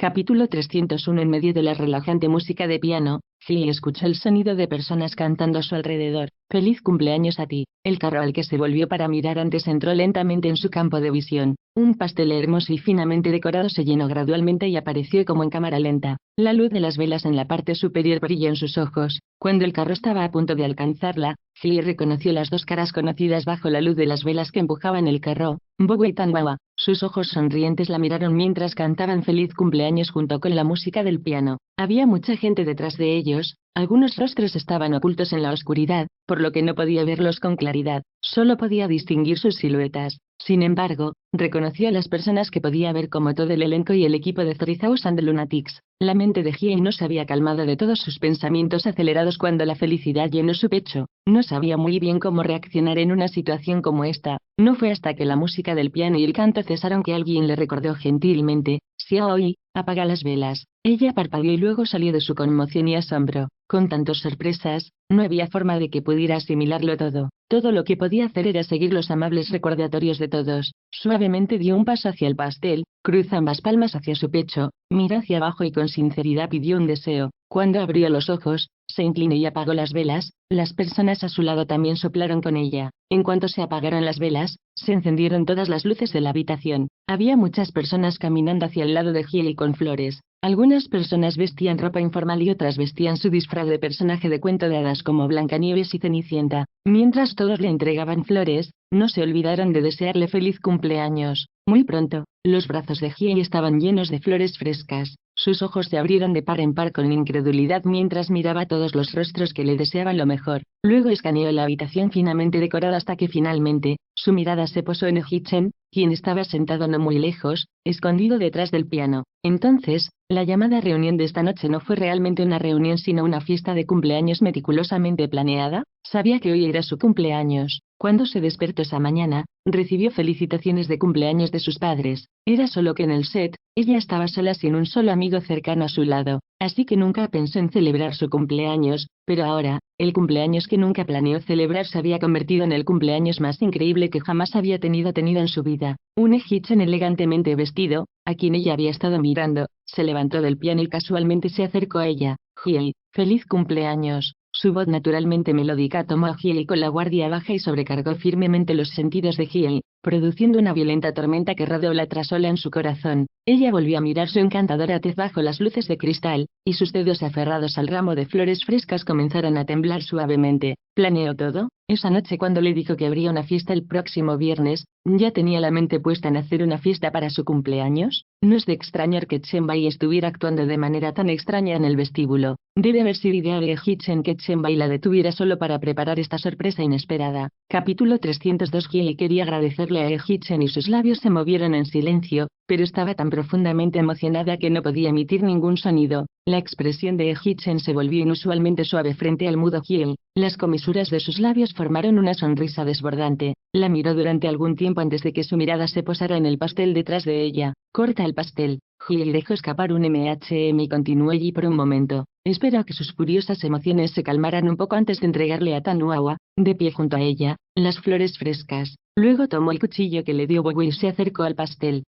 Capítulo 301. En medio de la relajante música de piano, Hee escuchó el sonido de personas cantando a su alrededor. «Feliz cumpleaños a ti». El carro al que se volvió para mirar antes entró lentamente en su campo de visión. Un pastel hermoso y finamente decorado se llenó gradualmente y apareció como en cámara lenta. La luz de las velas en la parte superior brilló en sus ojos. Cuando el carro estaba a punto de alcanzarla, Hee reconoció las dos caras conocidas bajo la luz de las velas que empujaban el carro. Bobo y Tanwawa. Sus ojos sonrientes la miraron mientras cantaban feliz cumpleaños junto con la música del piano. Había mucha gente detrás de ellos, algunos rostros estaban ocultos en la oscuridad, por lo que no podía verlos con claridad, solo podía distinguir sus siluetas. Sin embargo, reconoció a las personas que podía ver como todo el elenco y el equipo de 3000 The Lunatics. La mente de Hee no se había calmado de todos sus pensamientos acelerados cuando la felicidad llenó su pecho. No sabía muy bien cómo reaccionar en una situación como esta. No fue hasta que la música del piano y el canto cesaron que alguien le recordó gentilmente: «Xiaoyi, apaga las velas». Ella parpadeó y luego salió de su conmoción y asombro. Con tantas sorpresas, no había forma de que pudiera asimilarlo todo. Todo lo que podía hacer era seguir los amables recordatorios de todos. Suavemente dio un paso hacia el pastel, cruzó ambas palmas hacia su pecho, miró hacia abajo y con sinceridad pidió un deseo. Cuando abrió los ojos, se inclinó y apagó las velas. Las personas a su lado también soplaron con ella. En cuanto se apagaron las velas, se encendieron todas las luces de la habitación. Había muchas personas caminando hacia el lado de Hee con flores. Algunas personas vestían ropa informal y otras vestían su disfraz de personaje de cuento de hadas como Blancanieves y Cenicienta. Mientras todos le entregaban flores, no se olvidaron de desearle feliz cumpleaños. Muy pronto, los brazos de Hee estaban llenos de flores frescas. Sus ojos se abrieron de par en par con incredulidad mientras miraba a todos los rostros que le deseaban lo mejor. Luego escaneó la habitación finamente decorada hasta que finalmente, su mirada se posó en Hee-chen, quien estaba sentado no muy lejos, escondido detrás del piano. Entonces, la llamada reunión de esta noche no fue realmente una reunión sino una fiesta de cumpleaños meticulosamente planeada. Sabía que hoy era su cumpleaños. Cuando se despertó esa mañana, recibió felicitaciones de cumpleaños de sus padres. Era solo que en el set, ella estaba sola sin un solo amigo cercano a su lado, así que nunca pensó en celebrar su cumpleaños, pero ahora, el cumpleaños que nunca planeó celebrar se había convertido en el cumpleaños más increíble que jamás había tenido en su vida. Un Hee-chen elegantemente vestido, a quien ella había estado mirando, se levantó del piano y casualmente se acercó a ella. «Hee, feliz cumpleaños». Su voz naturalmente melódica tomó a Hee con la guardia baja y sobrecargó firmemente los sentidos de Hee, produciendo una violenta tormenta que rodeó ola tras ola en su corazón. Ella volvió a mirar su encantadora tez bajo las luces de cristal, y sus dedos aferrados al ramo de flores frescas comenzaron a temblar suavemente. ¿Planeó todo? Esa noche cuando le dijo que habría una fiesta el próximo viernes, ¿ya tenía la mente puesta en hacer una fiesta para su cumpleaños? No es de extrañar que Chen-bai estuviera actuando de manera tan extraña en el vestíbulo. Debe haber sido idea de Hee-chen que Chen-bai la detuviera solo para preparar esta sorpresa inesperada. Capítulo 302. Hee quería agradecerle a Hee-chen y sus labios se movieron en silencio, pero estaba tan profundamente emocionada que no podía emitir ningún sonido. La expresión de Hee-chen se volvió inusualmente suave frente al mudo Hee. Las comisuras de sus labios formaron una sonrisa desbordante. La miró durante algún tiempo antes de que su mirada se posara en el pastel detrás de ella. «Corta el pastel». Hee dejó escapar un y continuó allí por un momento. Esperó a que sus furiosas emociones se calmaran un poco antes de entregarle a Tanwawa, de pie junto a ella, las flores frescas. Luego tomó el cuchillo que le dio Bobo y se acercó al pastel.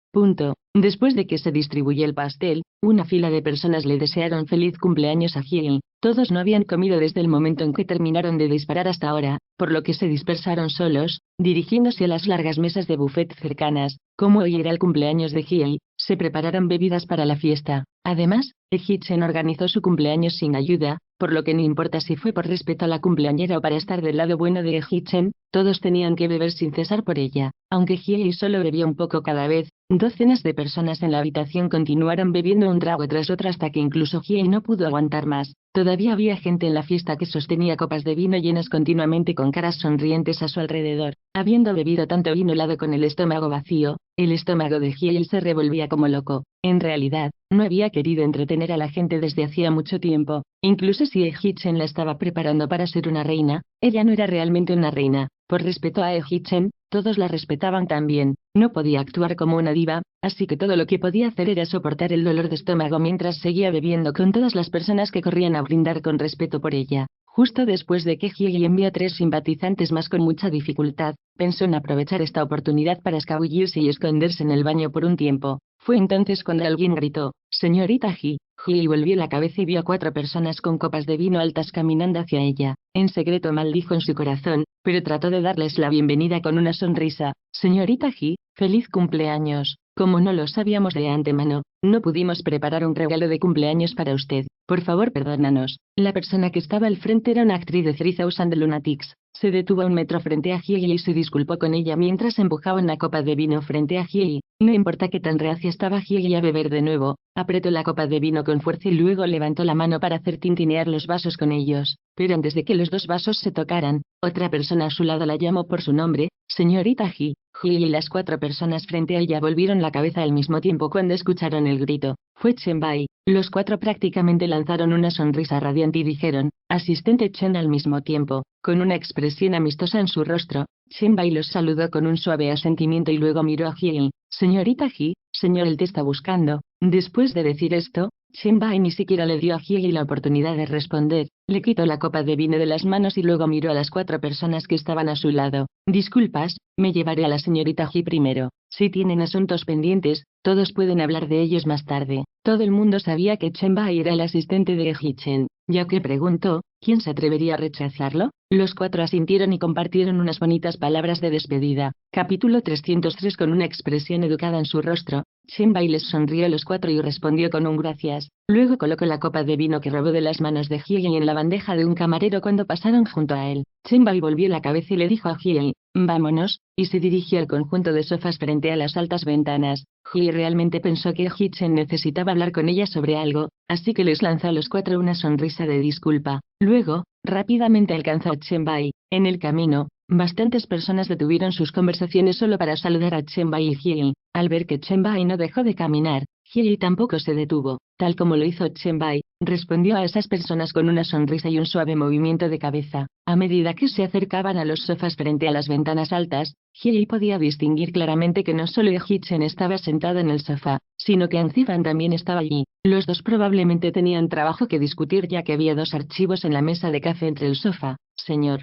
Después de que se distribuyó el pastel, una fila de personas le desearon feliz cumpleaños a Hee. Todos no habían comido desde el momento en que terminaron de disparar hasta ahora, por lo que se dispersaron solos, dirigiéndose a las largas mesas de buffet cercanas. Como hoy era el cumpleaños de Hee, se prepararon bebidas para la fiesta. Además, Hee-chen organizó su cumpleaños sin ayuda, por lo que no importa si fue por respeto a la cumpleañera o para estar del lado bueno de Hee-chen, todos tenían que beber sin cesar por ella. Aunque Hee solo bebía un poco cada vez, docenas de personas en la habitación continuaron bebiendo un trago tras otro hasta que incluso Hee no pudo aguantar más. Todavía había gente en la fiesta que sostenía copas de vino llenas continuamente con caras sonrientes a su alrededor. Habiendo bebido tanto vino helado con el estómago vacío, el estómago de Hee se revolvía como loco. En realidad, no había querido entretener a la gente desde hacía mucho tiempo. Incluso si Hee-chen la estaba preparando para ser una reina, ella no era realmente una reina. Por respeto a Hee-chen, todos la respetaban también. No podía actuar como una diva, así que todo lo que podía hacer era soportar el dolor de estómago mientras seguía bebiendo con todas las personas que corrían a brindar con respeto por ella. Justo después de que Hyei envió a 3 simpatizantes más con mucha dificultad, pensó en aprovechar esta oportunidad para escabullirse y esconderse en el baño por un tiempo. Fue entonces cuando alguien gritó: «Señorita Ji». Hyei volvió la cabeza y vio a 4 personas con copas de vino altas caminando hacia ella. En secreto maldijo en su corazón, pero trató de darles la bienvenida con una sonrisa. «Señorita Ji, feliz cumpleaños. Como no lo sabíamos de antemano, no pudimos preparar un regalo de cumpleaños para usted. Por favor, perdónanos». La persona que estaba al frente era una actriz de 3000 Lunatics. Se detuvo a 1 metro frente a Hyei y se disculpó con ella mientras empujaba una copa de vino frente a Hyei. No importa qué tan reacia estaba Hyei a beber de nuevo, apretó la copa de vino con fuerza y luego levantó la mano para hacer tintinear los vasos con ellos. Pero antes de que los 2 vasos se tocaran, otra persona a su lado la llamó por su nombre: «Señorita Ji». Hyei y las 4 personas frente a ella volvieron la cabeza al mismo tiempo cuando escucharon el grito. Fue Chen Bai. Los 4 prácticamente lanzaron una sonrisa radiante y dijeron: «Asistente Chen» al mismo tiempo. Con una expresión amistosa en su rostro, Chen Bai los saludó con un suave asentimiento y luego miró a Hyei. «Señorita Ji, señor, él te está buscando». Después de decir esto, Chen Bai ni siquiera le dio a Hyei la oportunidad de responder. Le quitó la copa de vino de las manos y luego miró a las 4 personas que estaban a su lado. «Disculpas, me llevaré a la señorita Ji primero. Si tienen asuntos pendientes, todos pueden hablar de ellos más tarde». Todo el mundo sabía que Chen Bai era el asistente de Ji Chen, ya que preguntó: ¿quién se atrevería a rechazarlo? Los 4 asintieron y compartieron unas bonitas palabras de despedida. Capítulo 303. Con una expresión educada en su rostro, Chen Bai les sonrió a los 4 y respondió con un gracias. Luego colocó la copa de vino que robó de las manos de Hyei en la bandeja de un camarero cuando pasaron junto a él. Chen Bai volvió la cabeza y le dijo a Hyei: «Vámonos», y se dirigió al conjunto de sofás frente a las altas ventanas. Hyei realmente pensó que Ji Chen necesitaba hablar con ella sobre algo, así que les lanzó a los 4 una sonrisa de disculpa. Luego, rápidamente alcanzó a Chen Bai. En el camino, bastantes personas detuvieron sus conversaciones solo para saludar a Chen Bai y Hyei. Al ver que Chen Bai no dejó de caminar, Hyei tampoco se detuvo. Tal como lo hizo Chen Bai, respondió a esas personas con una sonrisa y un suave movimiento de cabeza. A medida que se acercaban a los sofás frente a las ventanas altas, Hyei podía distinguir claramente que no solo Ji Chen estaba sentado en el sofá, sino que Anzifan también estaba allí. Los 2 probablemente tenían trabajo que discutir ya que había 2 archivos en la mesa de café entre el sofá. «Señor,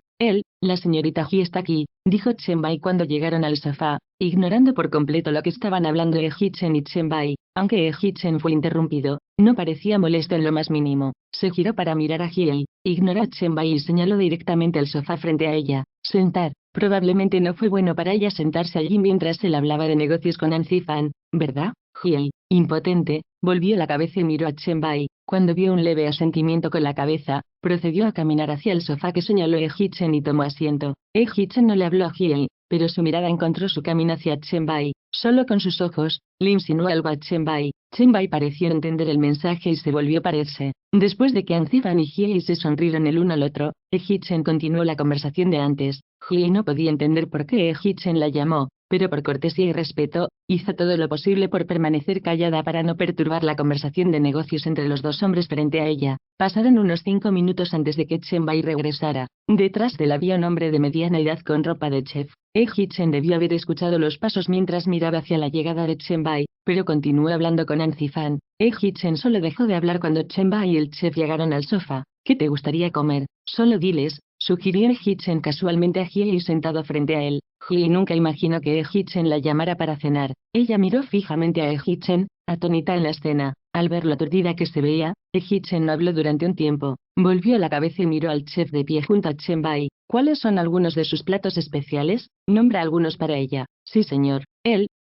la señorita Ji está aquí», dijo Chen Bai cuando llegaron al sofá, ignorando por completo lo que estaban hablando Ji Chen y Chen Bai. Aunque Ji Chen fue interrumpido, no parecía molesto en lo más mínimo. Se giró para mirar a Hyei, ignoró a Chen Bai y señaló directamente al sofá frente a ella. «Sentar». Probablemente no fue bueno para ella sentarse allí mientras él hablaba de negocios con Anzifan, ¿verdad? Hyei, impotente, volvió la cabeza y miró a Chen Bai. Cuando vio un leve asentimiento con la cabeza, procedió a caminar hacia el sofá que señaló Ji Chen y tomó asiento. Ji Chen no le habló a Hyei, pero su mirada encontró su camino hacia Chen Bai. Solo con sus ojos, le insinuó algo a Chen Bai. Chen Bai pareció entender el mensaje y se volvió a pararse. Después de que Anzifan y Hyei se sonrieron el uno al otro, Ji Chen continuó la conversación de antes. Hyei no podía entender por qué Ji Chen la llamó, pero por cortesía y respeto, hizo todo lo posible por permanecer callada para no perturbar la conversación de negocios entre los 2 hombres frente a ella. Pasaron unos 5 minutos antes de que Chen Bai regresara. Detrás de él había un hombre de mediana edad con ropa de chef. Ji Chen debió haber escuchado los pasos mientras miraba hacia la llegada de Chen Bai, pero continuó hablando con Anzifan. Ji Chen solo dejó de hablar cuando Chen Bai y el chef llegaron al sofá. «¿Qué te gustaría comer? Solo diles», sugirió Ji Chen casualmente a Hyei sentado frente a él. Hyei nunca imaginó que Ji Chen la llamara para cenar. Ella miró fijamente a Ji Chen, atónita en la escena. Al ver lo aturdida que se veía, Ji Chen no habló durante un tiempo. Volvió la cabeza y miró al chef de pie junto a Chen Bai. «¿Cuáles son algunos de sus platos especiales? Nombra algunos para ella». «Sí, señor».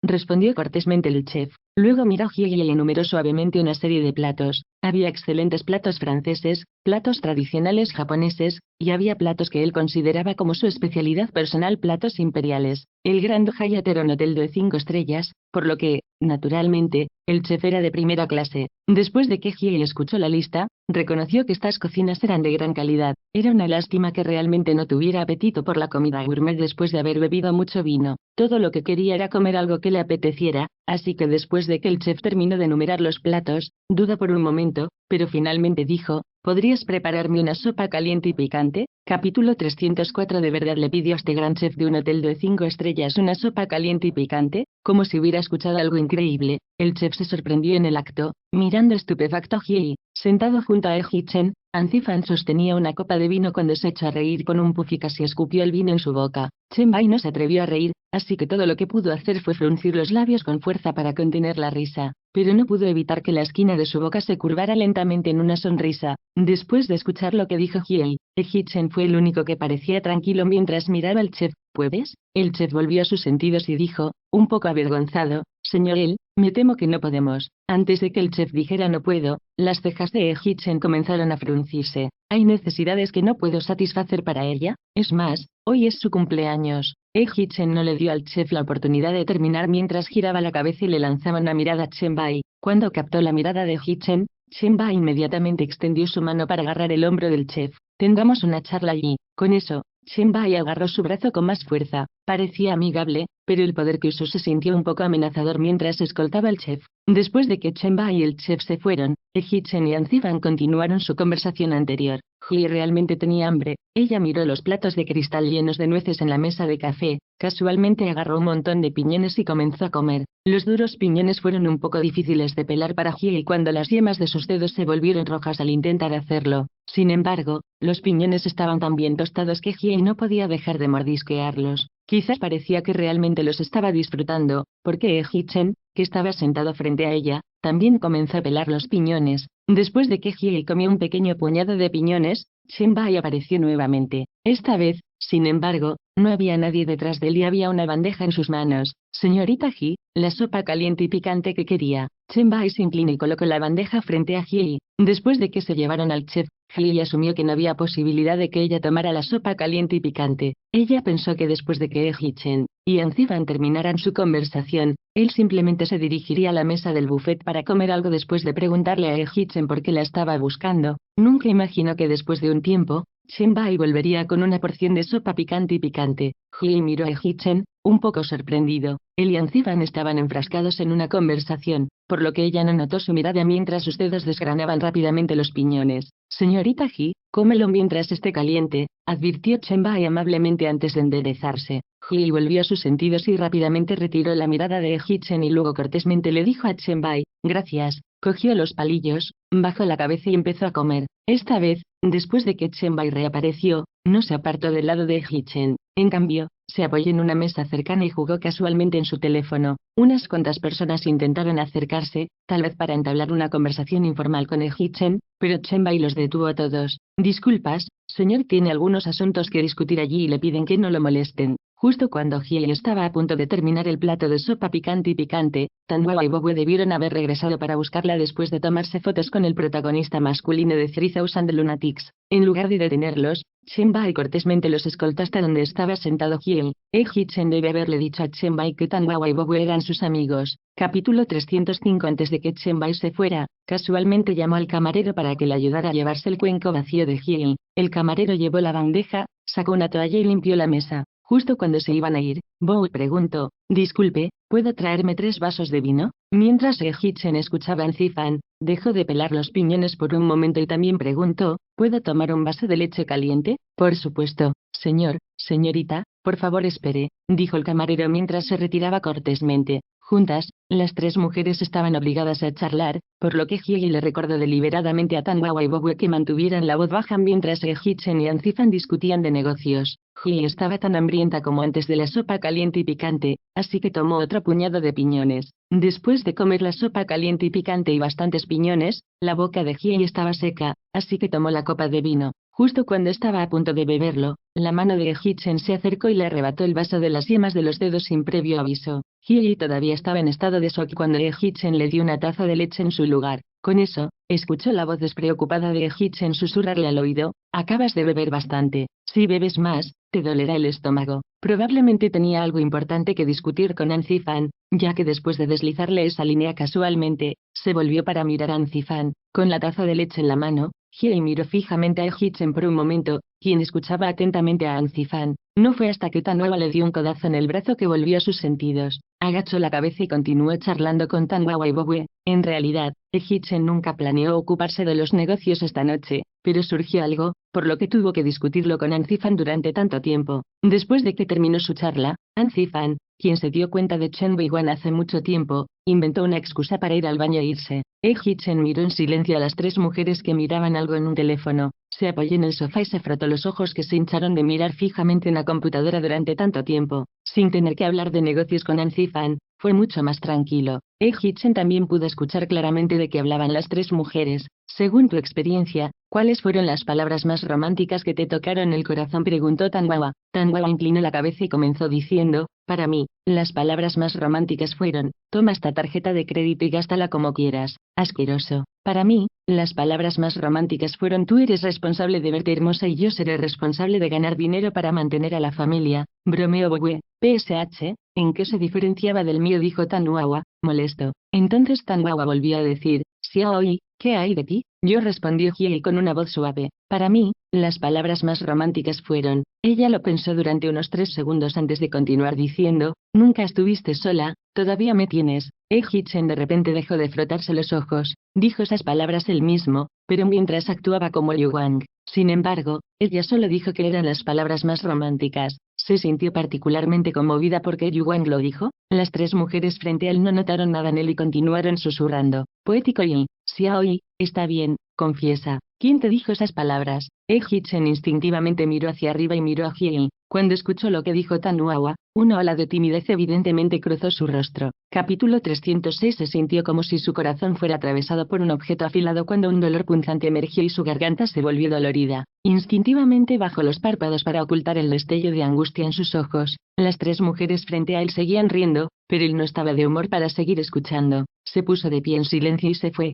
Respondió cortésmente el chef. Luego miró a Hyei y enumeró suavemente una serie de platos. Había excelentes platos franceses, platos tradicionales japoneses, y había platos que él consideraba como su especialidad personal, platos imperiales. El Grand Hyatt era un hotel de 5 estrellas, por lo que, naturalmente, el chef era de primera clase. Después de que Hyei escuchó la lista, reconoció que estas cocinas eran de gran calidad. Era una lástima que realmente no tuviera apetito por la comida gourmet después de haber bebido mucho vino. Todo lo que quería era comer algo que le apeteciera, así que después de que el chef terminó de enumerar los platos, dudó por un momento momento, pero finalmente dijo, ¿podrías prepararme una sopa caliente y picante? Capítulo 304. ¿De verdad le pidió a este gran chef de un hotel de 5 estrellas una sopa caliente y picante? Como si hubiera escuchado algo increíble, el chef se sorprendió en el acto, mirando estupefacto a Hiei. Sentado junto a Eji-chen, Anzifan sostenía una copa de vino cuando se echó a reír con un puff y casi escupió el vino en su boca. Chen Bai no se atrevió a reír, así que todo lo que pudo hacer fue fruncir los labios con fuerza para contener la risa, pero no pudo evitar que la esquina de su boca se curvara lentamente en una sonrisa. Después de escuchar lo que dijo Hiei, Eji-chen fue el único que parecía tranquilo mientras miraba al chef. ¿Puedes? El chef volvió a sus sentidos y dijo, un poco avergonzado, señor El, me temo que no podemos. Antes de que el chef dijera no puedo, las cejas de Eji-chen comenzaron a fruncirse. ¿Hay necesidades que no puedo satisfacer para ella? Es más, hoy es su cumpleaños. Eji-chen no le dio al chef la oportunidad de terminar mientras giraba la cabeza y le lanzaba una mirada a Chen Bai. Cuando captó la mirada de Eji-chen, Chen Bai inmediatamente extendió su mano para agarrar el hombro del chef. Tengamos una charla allí. Con eso, Chen Bai agarró su brazo con más fuerza. Parecía amigable, pero el poder que usó se sintió un poco amenazador mientras escoltaba al chef. Después de que Chen Bai y el chef se fueron, Eji-chen y Anzifan continuaron su conversación anterior. Hui realmente tenía hambre. Ella miró los platos de cristal llenos de nueces en la mesa de café, casualmente agarró un montón de piñones y comenzó a comer. Los duros piñones fueron un poco difíciles de pelar para Hui cuando las yemas de sus dedos se volvieron rojas al intentar hacerlo. Sin embargo, los piñones estaban tan bien tostados que Hui no podía dejar de mordisquearlos. Quizás parecía que realmente los estaba disfrutando, porque Eji-chen, que estaba sentado frente a ella, también comenzó a pelar los piñones. Después de que Hiei comió un pequeño puñado de piñones, Chen Bai apareció nuevamente. Esta vez, sin embargo, no había nadie detrás de él y había una bandeja en sus manos. Señorita Ji, la sopa caliente y picante que quería. Chen Bai se inclinó y colocó la bandeja frente a Hiei. Después de que se llevaron al chef, Hiei asumió que no había posibilidad de que ella tomara la sopa caliente y picante. Ella pensó que después de que Eji-chen y Anzifan terminaran su conversación, él simplemente se dirigiría a la mesa del buffet para comer algo después de preguntarle a Eji-chen por qué la estaba buscando. Nunca imaginó que después de un tiempo, Chen Bai volvería con una porción de sopa picante y picante. Hiei miró a Eji-chen, un poco sorprendido. Él y Anzifan estaban enfrascados en una conversación, por lo que ella no notó su mirada mientras sus dedos desgranaban rápidamente los piñones. Señorita Ji, cómelo mientras esté caliente, advirtió Chen Bai amablemente antes de enderezarse. Hiei volvió a sus sentidos y rápidamente retiró la mirada de Eji-chen y luego cortésmente le dijo a Chen Bai, gracias. Cogió los palillos, bajó la cabeza y empezó a comer. Esta vez, después de que Chen Bai reapareció, no se apartó del lado de Eji-chen. En cambio, se apoyó en una mesa cercana y jugó casualmente en su teléfono. Unas cuantas personas intentaron acercarse, tal vez para entablar una conversación informal con Eji-chen, pero Chen Bai los detuvo a todos. Disculpas, señor, tiene algunos asuntos que discutir allí y le piden que no lo molesten. Justo cuando Hiei estaba a punto de terminar el plato de sopa picante y picante, Tanhua y Bobo debieron haber regresado para buscarla después de tomarse fotos con el protagonista masculino de 3000 Lunatics. En lugar de detenerlos, Chen Bai cortésmente los escoltó hasta donde estaba sentado Hiei. Eji-chen debe haberle dicho a Chen Bai que Tanhua y Bobo eran sus amigos. Capítulo 305. Antes de que Chen Bai se fuera, casualmente llamó al camarero para que le ayudara a llevarse el cuenco vacío de Hiei. El camarero llevó la bandeja, sacó una toalla y limpió la mesa. Justo cuando se iban a ir, Bow preguntó, disculpe, ¿puedo traerme 3 vasos de vino? Mientras Eji-chen escuchaba a Anzifan, dejó de pelar los piñones por un momento y también preguntó, ¿puedo tomar un vaso de leche caliente? Por supuesto, señor, señorita, por favor espere, dijo el camarero mientras se retiraba cortésmente. Juntas, las 3 mujeres estaban obligadas a charlar, por lo que Hiei le recordó deliberadamente a Tanhua y Bobo que mantuvieran la voz baja mientras Eji-chen y Anzifan discutían de negocios. Hiei estaba tan hambrienta como antes de la sopa caliente y picante, así que tomó otro puñado de piñones. Después de comer la sopa caliente y picante y bastantes piñones, la boca de Hiei estaba seca, así que tomó la copa de vino. Justo cuando estaba a punto de beberlo, la mano de Eji-chen se acercó y le arrebató el vaso de las yemas de los dedos sin previo aviso. Hiei todavía estaba en estado de shock cuando Eji-chen le dio una taza de leche en su lugar. Con eso, escuchó la voz despreocupada de Eji-chen susurrarle al oído, acabas de beber bastante, si bebes más, te dolerá el estómago. Probablemente tenía algo importante que discutir con Anzifan, ya que después de deslizarle esa línea casualmente, se volvió para mirar a Anzifan. Con la taza de leche en la mano, Hye miró fijamente a Hee-chan por un momento, quien escuchaba atentamente a Anzifan. No fue hasta que Tanwawa le dio un codazo en el brazo que volvió a sus sentidos. Agachó la cabeza y continuó charlando con Tanwawa y Bogue. En realidad, Hee-chan nunca planeó ocuparse de los negocios esta noche, pero surgió algo, por lo que tuvo que discutirlo con Anzifan durante tanto tiempo. Después de que terminó su charla, Anzifan, quien se dio cuenta de Chen Weiwan hace mucho tiempo, inventó una excusa para ir al baño e irse. Hee-chan miró en silencio a las tres mujeres que miraban algo en un teléfono, se apoyó en el sofá y se frotó los ojos que se hincharon de mirar fijamente en la computadora durante tanto tiempo. Sin tener que hablar de negocios con Anzifan, fue mucho más tranquilo. Hee-chan también pudo escuchar claramente de qué hablaban las tres mujeres. Según tu experiencia, ¿cuáles fueron las palabras más románticas que te tocaron el corazón?, preguntó Tanwawa. Tanwawa inclinó la cabeza y comenzó diciendo, para mí, las palabras más románticas fueron, toma esta tarjeta de crédito y gástala como quieras, asqueroso. Para mí, las palabras más románticas fueron, tú eres responsable de verte hermosa y yo seré responsable de ganar dinero para mantener a la familia, bromeó Bogue. PSH, ¿en qué se diferenciaba del mío?, dijo Tanwawa, molesto. Entonces Tanwawa volvió a decir, Xiaoi, ¿qué hay de ti? Yo, respondió Hye con una voz suave. Para mí, las palabras más románticas fueron, ella lo pensó durante unos 3 segundos antes de continuar diciendo, nunca estuviste sola, todavía me tienes. Hee-chan de repente dejó de frotarse los ojos, dijo esas palabras él mismo, pero mientras actuaba como Liu Wang. Sin embargo, ella solo dijo que eran las palabras más románticas. Se sintió particularmente conmovida porque Liu Wang lo dijo. Las tres mujeres frente a él no notaron nada en él y continuaron susurrando. Poético y Xiaoi, está bien, confiesa. ¿Quién te dijo esas palabras? Hee-chan instintivamente miró hacia arriba y miró a Hye. Cuando escuchó lo que dijo Tanwawa, una ola de timidez evidentemente cruzó su rostro. Capítulo 306. Se sintió como si su corazón fuera atravesado por un objeto afilado cuando un dolor punzante emergió y su garganta se volvió dolorida. Instintivamente bajó los párpados para ocultar el destello de angustia en sus ojos. Las tres mujeres frente a él seguían riendo, pero él no estaba de humor para seguir escuchando. Se puso de pie en silencio y se fue.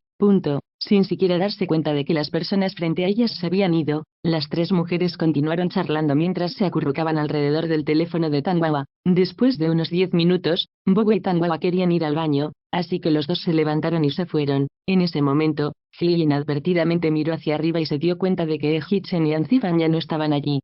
Sin siquiera darse cuenta de que las personas frente a ellas se habían ido, las tres mujeres continuaron charlando mientras se acurrucaban alrededor del teléfono de Tanwawa. Después de unos 10 minutos, Bogue y Tanwawa querían ir al baño, así que los dos se levantaron y se fueron. En ese momento, Hye inadvertidamente miró hacia arriba y se dio cuenta de que Hee-chan y Anzifan ya no estaban allí.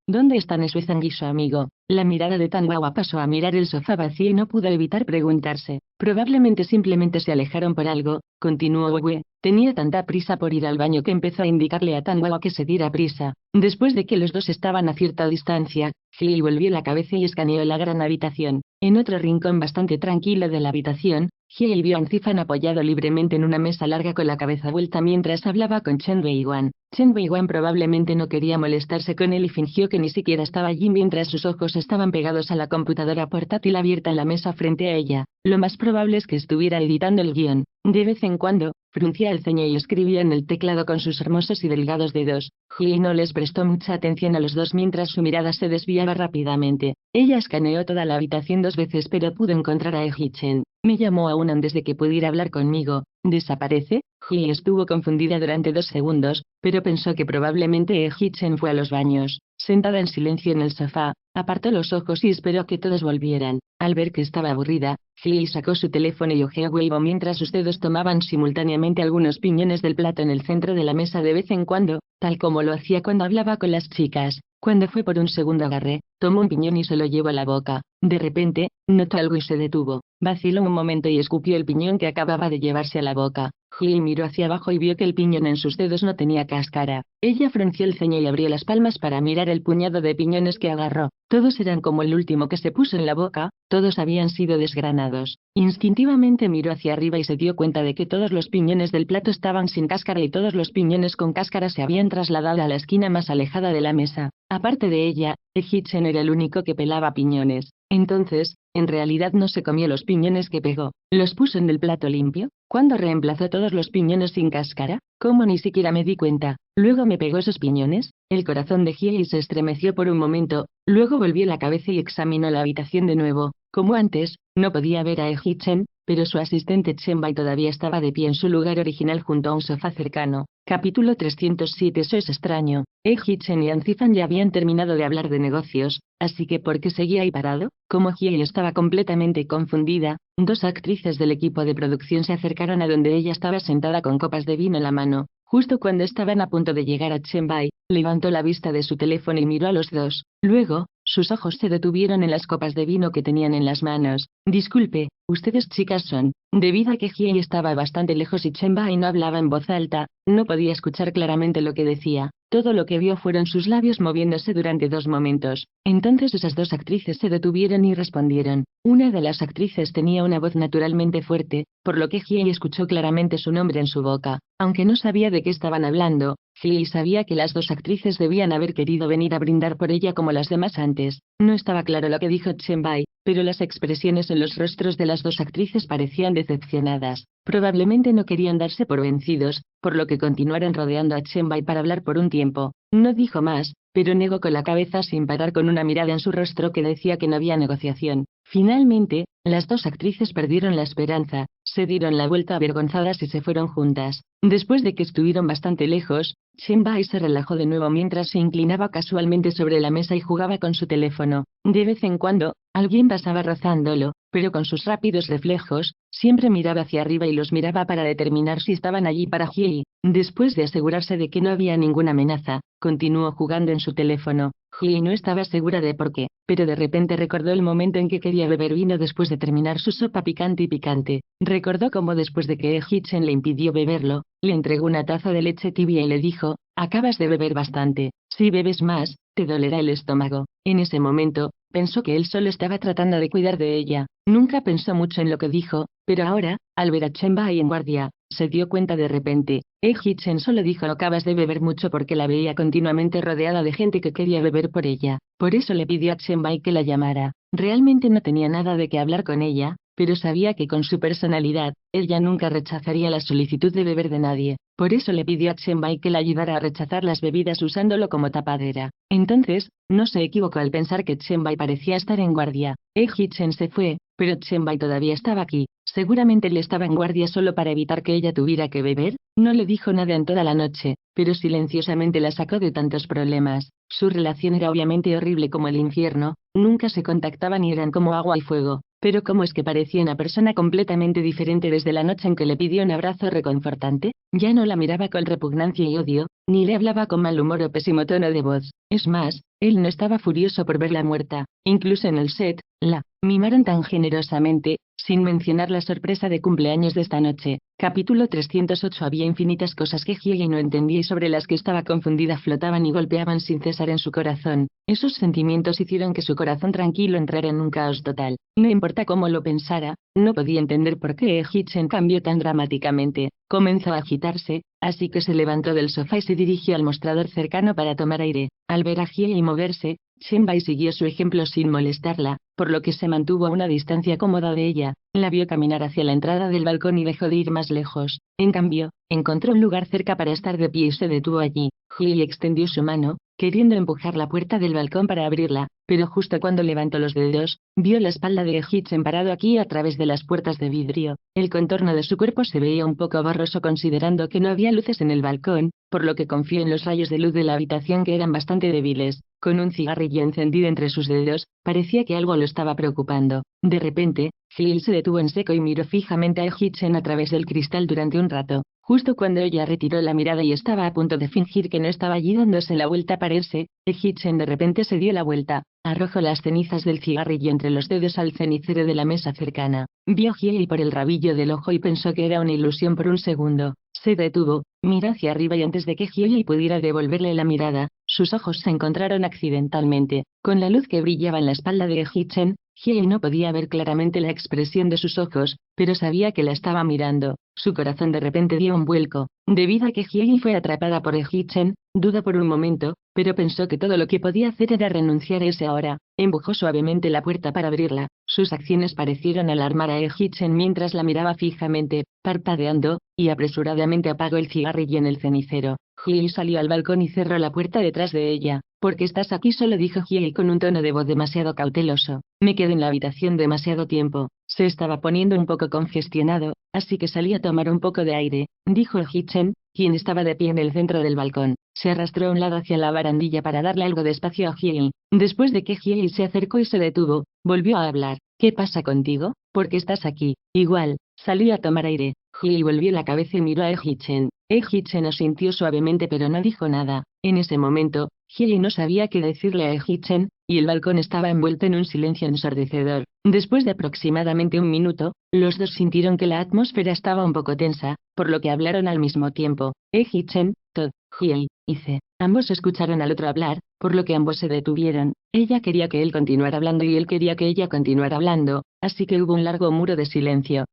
¿Dónde están Suezang y su amigo? La mirada de Tanwawa pasó a mirar el sofá vacío y no pudo evitar preguntarse. Probablemente simplemente se alejaron por algo, continuó Bogue. Tenía tanta prisa por ir al baño que empezó a indicarle a Tanwawa que se diera prisa. Después de que los dos estaban a cierta distancia, Hye volvió la cabeza y escaneó la gran habitación. En otro rincón bastante tranquilo de la habitación, Hye vio a Anzifan apoyado libremente en una mesa larga con la cabeza vuelta mientras hablaba con Chen Weiwan. Chen Weiwan probablemente no quería molestarse con él y fingió que ni siquiera estaba allí mientras sus ojos estaban pegados a la computadora portátil abierta en la mesa frente a ella. Lo más probable es que estuviera editando el guión. De vez en cuando, fruncía el ceño y escribía en el teclado con sus hermosos y delgados dedos. Hye no les prestó mucha atención a los dos mientras su mirada se desviaba rápidamente. Ella escaneó toda la habitación 2 veces pero pudo encontrar a Hee-chan. Me llamó aún antes de que pudiera hablar conmigo. ¿Desaparece? Hye estuvo confundida durante 2 segundos, pero pensó que probablemente Hee-chan fue a los baños. Sentada en silencio en el sofá, apartó los ojos y esperó a que todos volvieran. Al ver que estaba aburrida, Hye sacó su teléfono y hojeó Weibo mientras sus dedos tomaban simultáneamente algunos piñones del plato en el centro de la mesa de vez en cuando, tal como lo hacía cuando hablaba con las chicas. Cuando fue por un segundo agarré, tomó un piñón y se lo llevó a la boca. De repente, notó algo y se detuvo. Vaciló un momento y escupió el piñón que acababa de llevarse a la boca. Hye miró hacia abajo y vio que el piñón en sus dedos no tenía cáscara. Ella frunció el ceño y abrió las palmas para mirar el puñado de piñones que agarró. Todos eran como el último que se puso en la boca, todos habían sido desgranados. Instintivamente miró hacia arriba y se dio cuenta de que todos los piñones del plato estaban sin cáscara y todos los piñones con cáscara se habían trasladado a la esquina más alejada de la mesa. Aparte de ella, Hee-chan era el único que pelaba piñones. Entonces, en realidad no se comió los piñones que pegó, los puso en el plato limpio. ¿Cuándo reemplazó todos los piñones sin cáscara? ¿Cómo ni siquiera me di cuenta? Luego me pegó esos piñones. El corazón de Hye se estremeció por un momento, luego volvió la cabeza y examinó la habitación de nuevo. Como antes, no podía ver a Hee-chan, pero su asistente Chen Bai todavía estaba de pie en su lugar original junto a un sofá cercano. Capítulo 307. Eso es extraño. Hee-chan y Anzifan ya habían terminado de hablar de negocios, así que ¿por qué seguía ahí parado? Como Hye estaba completamente confundida, 2 actrices del equipo de producción se acercaron a donde ella estaba sentada con copas de vino en la mano. Justo cuando estaban a punto de llegar a Chenbai, levantó la vista de su teléfono y miró a los dos. Luego, sus ojos se detuvieron en las copas de vino que tenían en las manos. Disculpe, ustedes chicas son. Debido a que Hiei estaba bastante lejos y Chenbai no hablaba en voz alta, no podía escuchar claramente lo que decía. Todo lo que vio fueron sus labios moviéndose durante 2 momentos. Entonces esas dos actrices se detuvieron y respondieron. Una de las actrices tenía una voz naturalmente fuerte, por lo que Hiei escuchó claramente su nombre en su boca. Aunque no sabía de qué estaban hablando, Hiei sabía que las dos actrices debían haber querido venir a brindar por ella como las demás antes. No estaba claro lo que dijo Chenbai, pero las expresiones en los rostros de las dos actrices parecían decepcionadas. Probablemente no querían darse por vencidos, por lo que continuaron rodeando a Chenbai para hablar por un tiempo. No dijo más, pero negó con la cabeza sin parar con una mirada en su rostro que decía que no había negociación. Finalmente, las dos actrices perdieron la esperanza, se dieron la vuelta avergonzadas y se fueron juntas. Después de que estuvieron bastante lejos, Chenbai se relajó de nuevo mientras se inclinaba casualmente sobre la mesa y jugaba con su teléfono. De vez en cuando, alguien pasaba rozándolo, pero con sus rápidos reflejos, siempre miraba hacia arriba y los miraba para determinar si estaban allí para Hiei. Después de asegurarse de que no había ninguna amenaza, continuó jugando en su teléfono. Hiei no estaba segura de por qué, pero de repente recordó el momento en que quería beber vino después de terminar su sopa picante. Recordó cómo después de que Hichen le impidió beberlo, le entregó una taza de leche tibia y le dijo, acabas de beber bastante, si bebes más, te dolerá el estómago. En ese momento, pensó que él solo estaba tratando de cuidar de ella. Nunca pensó mucho en lo que dijo, pero ahora, al ver a Chenbai en guardia, se dio cuenta de repente. Hichen solo dijo acabas de beber mucho porque la veía continuamente rodeada de gente que quería beber por ella. Por eso le pidió a Chenbai que la llamara. Realmente no tenía nada de qué hablar con ella, pero sabía que con su personalidad, ella nunca rechazaría la solicitud de beber de nadie. Por eso le pidió a Chenbai que la ayudara a rechazar las bebidas usándolo como tapadera. Entonces, no se equivocó al pensar que Chenbai parecía estar en guardia. Hichen se fue, pero Chenbai todavía estaba aquí. Seguramente le estaba en guardia solo para evitar que ella tuviera que beber. No le dijo nada en toda la noche, pero silenciosamente la sacó de tantos problemas. Su relación era obviamente horrible como el infierno, nunca se contactaban y eran como agua y fuego. Pero ¿cómo es que parecía una persona completamente diferente desde la noche en que le pidió un abrazo reconfortante? Ya no la miraba con repugnancia y odio, ni le hablaba con mal humor o pésimo tono de voz. Es más, él no estaba furioso por verla muerta. Incluso en el set, la mimaron tan generosamente, sin mencionar la sorpresa de cumpleaños de esta noche. Capítulo 308. Había infinitas cosas que Hiei no entendía y sobre las que estaba confundida flotaban y golpeaban sin cesar en su corazón. Esos sentimientos hicieron que su corazón tranquilo entrara en un caos total. No importa cómo lo pensara, no podía entender por qué Hichen cambió tan dramáticamente. Comenzó a agitarse, así que se levantó del sofá y se dirigió al mostrador cercano para tomar aire. Al ver a Hiei moverse, Chenbai siguió su ejemplo sin molestarla, por lo que se mantuvo a una distancia cómoda de ella. La vio caminar hacia la entrada del balcón y dejó de ir más lejos. En cambio, encontró un lugar cerca para estar de pie y se detuvo allí. Hiei extendió su mano, queriendo empujar la puerta del balcón para abrirla, pero justo cuando levantó los dedos, vio la espalda de Hichen parado aquí a través de las puertas de vidrio. El contorno de su cuerpo se veía un poco borroso considerando que no había luces en el balcón, por lo que confió en los rayos de luz de la habitación que eran bastante débiles. Con un cigarrillo encendido entre sus dedos, parecía que algo lo estaba preocupando. De repente, Hiei se detuvo en seco y miró fijamente a Hichen a través del cristal durante un rato. Justo cuando ella retiró la mirada y estaba a punto de fingir que no estaba allí dándose la vuelta para irse, Hichen de repente se dio la vuelta, arrojó las cenizas del cigarrillo entre los dedos al cenicero de la mesa cercana. Vio a Hiei por el rabillo del ojo y pensó que era una ilusión por un segundo. Se detuvo, miró hacia arriba y antes de que Hiei pudiera devolverle la mirada, sus ojos se encontraron accidentalmente. Con la luz que brillaba en la espalda de Hichen, Hiei no podía ver claramente la expresión de sus ojos, pero sabía que la estaba mirando. Su corazón de repente dio un vuelco. Debido a que Hiei fue atrapada por Hichen, dudó por un momento, pero pensó que todo lo que podía hacer era renunciar a ese ahora. Empujó suavemente la puerta para abrirla. Sus acciones parecieron alarmar a Hichen mientras la miraba fijamente, parpadeando, y apresuradamente apagó el cigarrillo en el cenicero. Hiei salió al balcón y cerró la puerta detrás de ella. ¿Por qué estás aquí? Solo dijo Hiei con un tono de voz demasiado cauteloso. Me quedé en la habitación demasiado tiempo. Se estaba poniendo un poco congestionado, así que salí a tomar un poco de aire, dijo Hichen, quien estaba de pie en el centro del balcón. Se arrastró a un lado hacia la barandilla para darle algo de espacio a Hiei. Después de que Hiei se acercó y se detuvo, volvió a hablar. ¿Qué pasa contigo? ¿Por qué estás aquí? Igual, salí a tomar aire. Hiei volvió la cabeza y miró a Hichen. Hee-Chen asintió suavemente pero no dijo nada. En ese momento, Hyei no sabía qué decirle a Hee-Chen, y el balcón estaba envuelto en un silencio ensordecedor. Después de aproximadamente un minuto, los dos sintieron que la atmósfera estaba un poco tensa, por lo que hablaron al mismo tiempo. Hee-Chen, Todd, Hyei, y C. Ambos escucharon al otro hablar, por lo que ambos se detuvieron. Ella quería que él continuara hablando y él quería que ella continuara hablando, así que hubo un largo muro de silencio.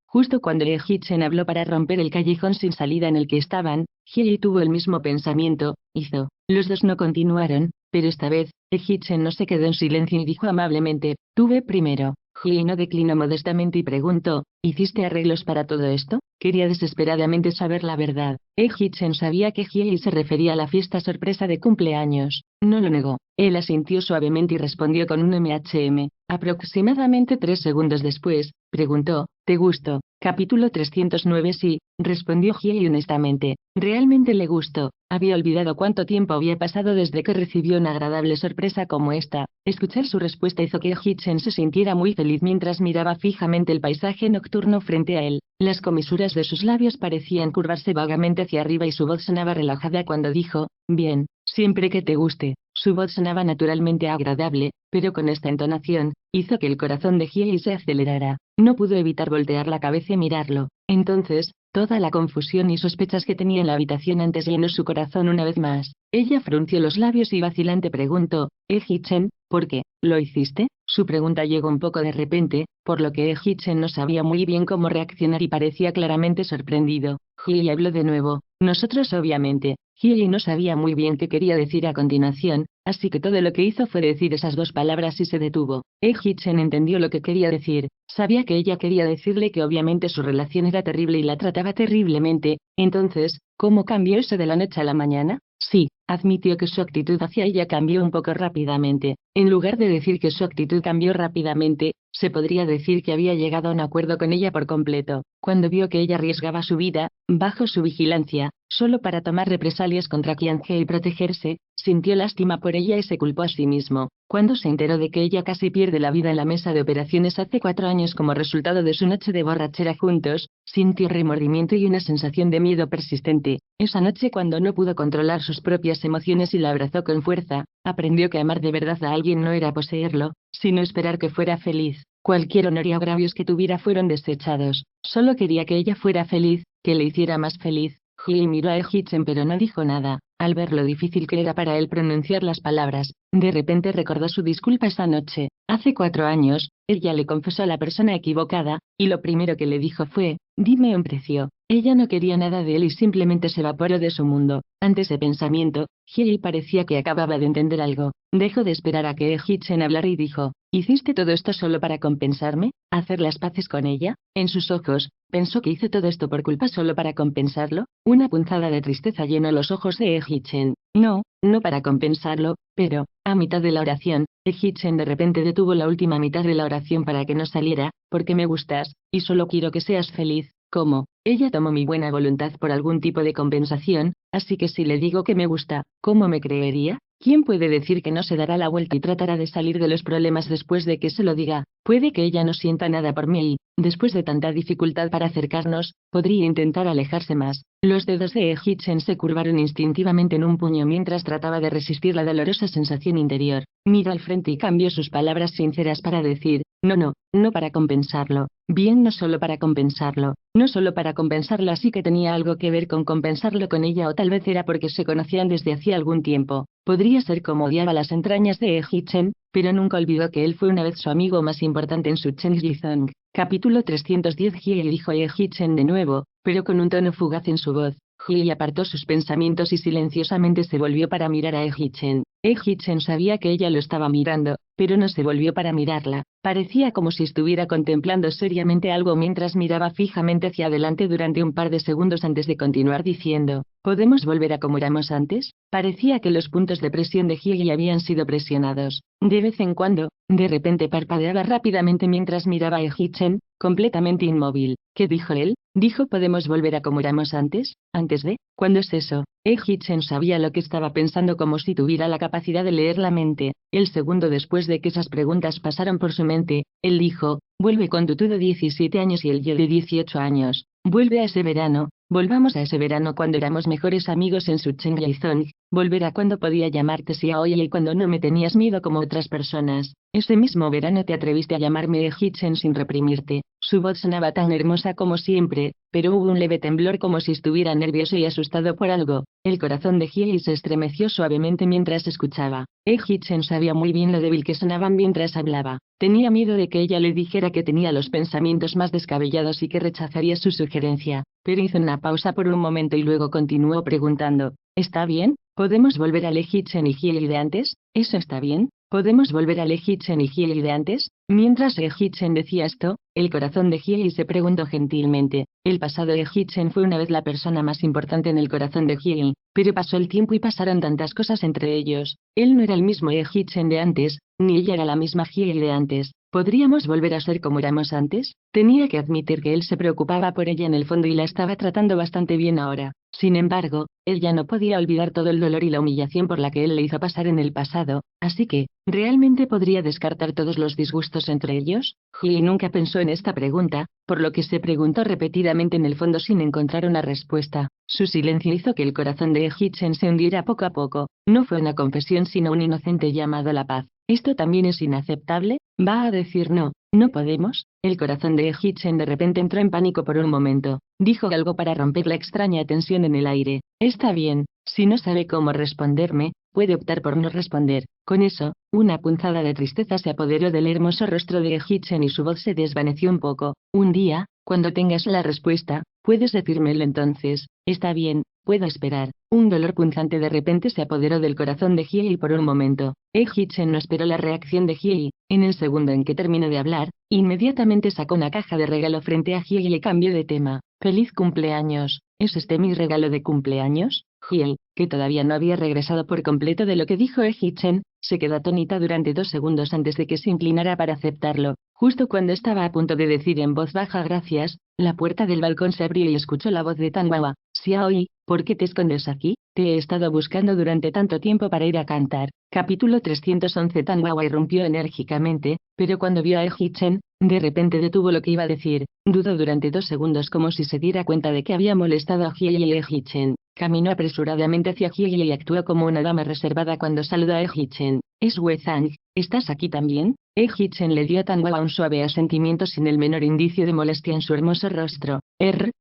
Justo cuando Hee-Chen habló para romper el callejón sin salida en el que estaban, Hyei tuvo el mismo pensamiento, hizo. Los dos no continuaron, pero esta vez, Hee-Chen no se quedó en silencio y dijo amablemente, tuve primero. Hyei no declinó modestamente y preguntó, ¿hiciste arreglos para todo esto? Quería desesperadamente saber la verdad. Hee-Chen sabía que Hyei se refería a la fiesta sorpresa de cumpleaños. No lo negó. Él asintió suavemente y respondió con un MHM. Aproximadamente 3 segundos después, preguntó, ¿te gustó? Capítulo 309. Sí, respondió Hyei honestamente. Realmente le gustó. Había olvidado cuánto tiempo había pasado desde que recibió una agradable sorpresa como esta. Escuchar su respuesta hizo que Hee-Chen se sintiera muy feliz mientras miraba fijamente el paisaje nocturno frente a él. Las comisuras de sus labios parecían curvarse vagamente hacia arriba y su voz sonaba relajada cuando dijo, bien, siempre que te guste. Su voz sonaba naturalmente agradable, pero con esta entonación, hizo que el corazón de Hyei se acelerara. No pudo evitar voltear la cabeza y mirarlo. Entonces, toda la confusión y sospechas que tenía en la habitación antes llenó su corazón una vez más. Ella frunció los labios y vacilante preguntó, Hee-Chen, ¿por qué? ¿Lo hiciste? Su pregunta llegó un poco de repente, por lo que Hee-Chen no sabía muy bien cómo reaccionar y parecía claramente sorprendido. Hyei habló de nuevo. Nosotros obviamente. Hyei no sabía muy bien qué quería decir a continuación, así que todo lo que hizo fue decir esas dos palabras y se detuvo. Hee-Chen entendió lo que quería decir. Sabía que ella quería decirle que obviamente su relación era terrible y la trataba terriblemente. Entonces, ¿cómo cambió eso de la noche a la mañana? Sí, admitió que su actitud hacia ella cambió un poco rápidamente. En lugar de decir que su actitud cambió rápidamente, se podría decir que había llegado a un acuerdo con ella por completo. Cuando vio que ella arriesgaba su vida, bajo su vigilancia, solo para tomar represalias contra Qianhe y protegerse, sintió lástima por ella y se culpó a sí mismo. Cuando se enteró de que ella casi pierde la vida en la mesa de operaciones hace 4 años como resultado de su noche de borrachera juntos, sintió remordimiento y una sensación de miedo persistente. Esa noche cuando no pudo controlar sus propias emociones y la abrazó con fuerza, aprendió que amar de verdad a alguien no era poseerlo, sino esperar que fuera feliz. Cualquier honor y agravios que tuviera fueron desechados. Solo quería que ella fuera feliz, que le hiciera más feliz. Hyei miró a Hee-Chen pero no dijo nada. Al ver lo difícil que era para él pronunciar las palabras, de repente recordó su disculpa esa noche. Hace 4 años, ella le confesó a la persona equivocada, y lo primero que le dijo fue, dime un precio. Ella no quería nada de él y simplemente se evaporó de su mundo. Ante ese pensamiento, Hyei parecía que acababa de entender algo. Dejó de esperar a que Hee-Chen hablara y dijo, ¿hiciste todo esto solo para compensarme? ¿Hacer las paces con ella? En sus ojos, pensó que hizo todo esto por culpa solo para compensarlo. Una punzada de tristeza llenó los ojos de Hee-Chen. No, no para compensarlo, pero, a mitad de la oración, Hee-Chen de repente detuvo la última mitad de la oración para que no saliera, porque me gustas, y solo quiero que seas feliz. ¿Cómo? Ella tomó mi buena voluntad por algún tipo de compensación, así que si le digo que me gusta, ¿cómo me creería? ¿Quién puede decir que no se dará la vuelta y tratará de salir de los problemas después de que se lo diga? Puede que ella no sienta nada por mí y, después de tanta dificultad para acercarnos, podría intentar alejarse más. Los dedos de Hee-Chen se curvaron instintivamente en un puño mientras trataba de resistir la dolorosa sensación interior. Miró al frente y cambió sus palabras sinceras para decir, no para compensarlo. Bien, no solo para compensarlo. No solo para compensarlo, así que tenía algo que ver con compensarlo con ella, o tal vez era porque se conocían desde hacía algún tiempo. Podría ser como odiaba las entrañas de Hee-Chen, pero nunca olvidó que él fue una vez su amigo más importante en su Chengjizong. Capítulo 310. Hyei dijo a Hee-Chen de nuevo, pero con un tono fugaz en su voz. Hyei apartó sus pensamientos y silenciosamente se volvió para mirar a Hee-Chen. Hee-Chen sabía que ella lo estaba mirando, pero no se volvió para mirarla. Parecía como si estuviera contemplando seriamente algo mientras miraba fijamente hacia adelante durante un par de segundos antes de continuar diciendo, ¿podemos volver a como éramos antes? Parecía que los puntos de presión de Hyei habían sido presionados. De vez en cuando, de repente parpadeaba rápidamente mientras miraba a Hee-Chen, completamente inmóvil. ¿Qué dijo él? Dijo ¿podemos volver a como éramos antes? ¿Antes de? ¿Cuándo es eso? Hee-Chen sabía lo que estaba pensando como si tuviera la capacidad de leer la mente. El segundo después de que esas preguntas pasaron por su mente, él dijo, vuelve con tu tú de 17 años y el yo de 18 años. Vuelve a ese verano, Volvamos a ese verano cuando éramos mejores amigos en Sucheonggyeong, volver a cuando podía llamarte Xiaoye y cuando no me tenías miedo como otras personas. Ese mismo verano te atreviste a llamarme Hee-chan sin reprimirte. Su voz sonaba tan hermosa como siempre, pero hubo un leve temblor como si estuviera nervioso y asustado por algo. El corazón de Hye se estremeció suavemente mientras escuchaba. Hee-chan sabía muy bien lo débil que sonaban mientras hablaba. Tenía miedo de que ella le dijera que tenía los pensamientos más descabellados y que rechazaría su sugerencia, pero hizo una pausa por un momento y luego continuó preguntando, ¿está bien? ¿Podemos volver al Hee-chan y Hye de antes? ¿Eso está bien? ¿Podemos volver al Hee-chan y Hye de antes? Mientras Hee-chan decía esto, el corazón de Hye se preguntó gentilmente. El pasado de Hee-chan fue una vez la persona más importante en el corazón de Hye, pero pasó el tiempo y pasaron tantas cosas entre ellos. Él no era el mismo Hee-chan de antes, ni ella era la misma Hye de antes. ¿Podríamos volver a ser como éramos antes? Tenía que admitir que él se preocupaba por ella en el fondo y la estaba tratando bastante bien ahora. Sin embargo, él ya no podía olvidar todo el dolor y la humillación por la que él le hizo pasar en el pasado, así que, ¿realmente podría descartar todos los disgustos entre ellos? Hye nunca pensó en esta pregunta, por lo que se preguntó repetidamente en el fondo sin encontrar una respuesta. Su silencio hizo que el corazón de Hee-chan se hundiera poco a poco. No fue una confesión sino un inocente llamado a la paz. ¿Esto también es inaceptable? ¿Va a decir no? ¿No podemos? El corazón de Hee-chan de repente entró en pánico por un momento. Dijo algo para romper la extraña tensión en el aire. Está bien, si no sabe cómo responderme, puede optar por no responder. Con eso, una punzada de tristeza se apoderó del hermoso rostro de Hee-chan y su voz se desvaneció un poco. Un día, cuando tengas la respuesta, puedes decírmelo entonces. Está bien, puedo esperar. Un dolor punzante de repente se apoderó del corazón de Hye por un momento. Hee-chan no esperó la reacción de Hye. En el segundo en que terminó de hablar, inmediatamente sacó una caja de regalo frente a Hye y cambió de tema. ¡Feliz cumpleaños! ¿Es este mi regalo de cumpleaños? Hye, que todavía no había regresado por completo de lo que dijo Hee-chan, se quedó atónita durante 2 segundos antes de que se inclinara para aceptarlo. Justo cuando estaba a punto de decir en voz baja gracias, la puerta del balcón se abrió y escuchó la voz de Tanwawa. Xiaoyi, ¿por qué te escondes aquí? Te he estado buscando durante tanto tiempo para ir a cantar. Capítulo 311. Tanwawa irrumpió enérgicamente, pero cuando vio a Hee-chan, de repente detuvo lo que iba a decir. Dudó durante 2 segundos como si se diera cuenta de que había molestado a Hye y Hee-chan. Caminó apresuradamente hacia Hye y actuó como una dama reservada cuando saludó a Hee-chan. ¿Es Wei-zang? ¿Estás aquí también? Hee-chan le dio a Tanwawa un suave asentimiento sin el menor indicio de molestia en su hermoso rostro.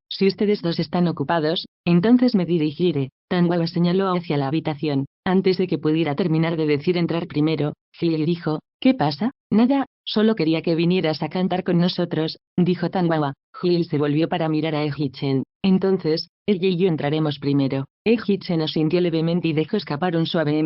Si ustedes dos están ocupados, entonces me dirigiré. Tanwawa señaló hacia la habitación. Antes de que pudiera terminar de decir entrar primero, Hye dijo, ¿qué pasa? Nada, solo quería que vinieras a cantar con nosotros, dijo Tanwawa. Hye se volvió para mirar a Hee-chan. Entonces, ella y yo entraremos primero. Hee-chan asintió levemente y dejó escapar un suave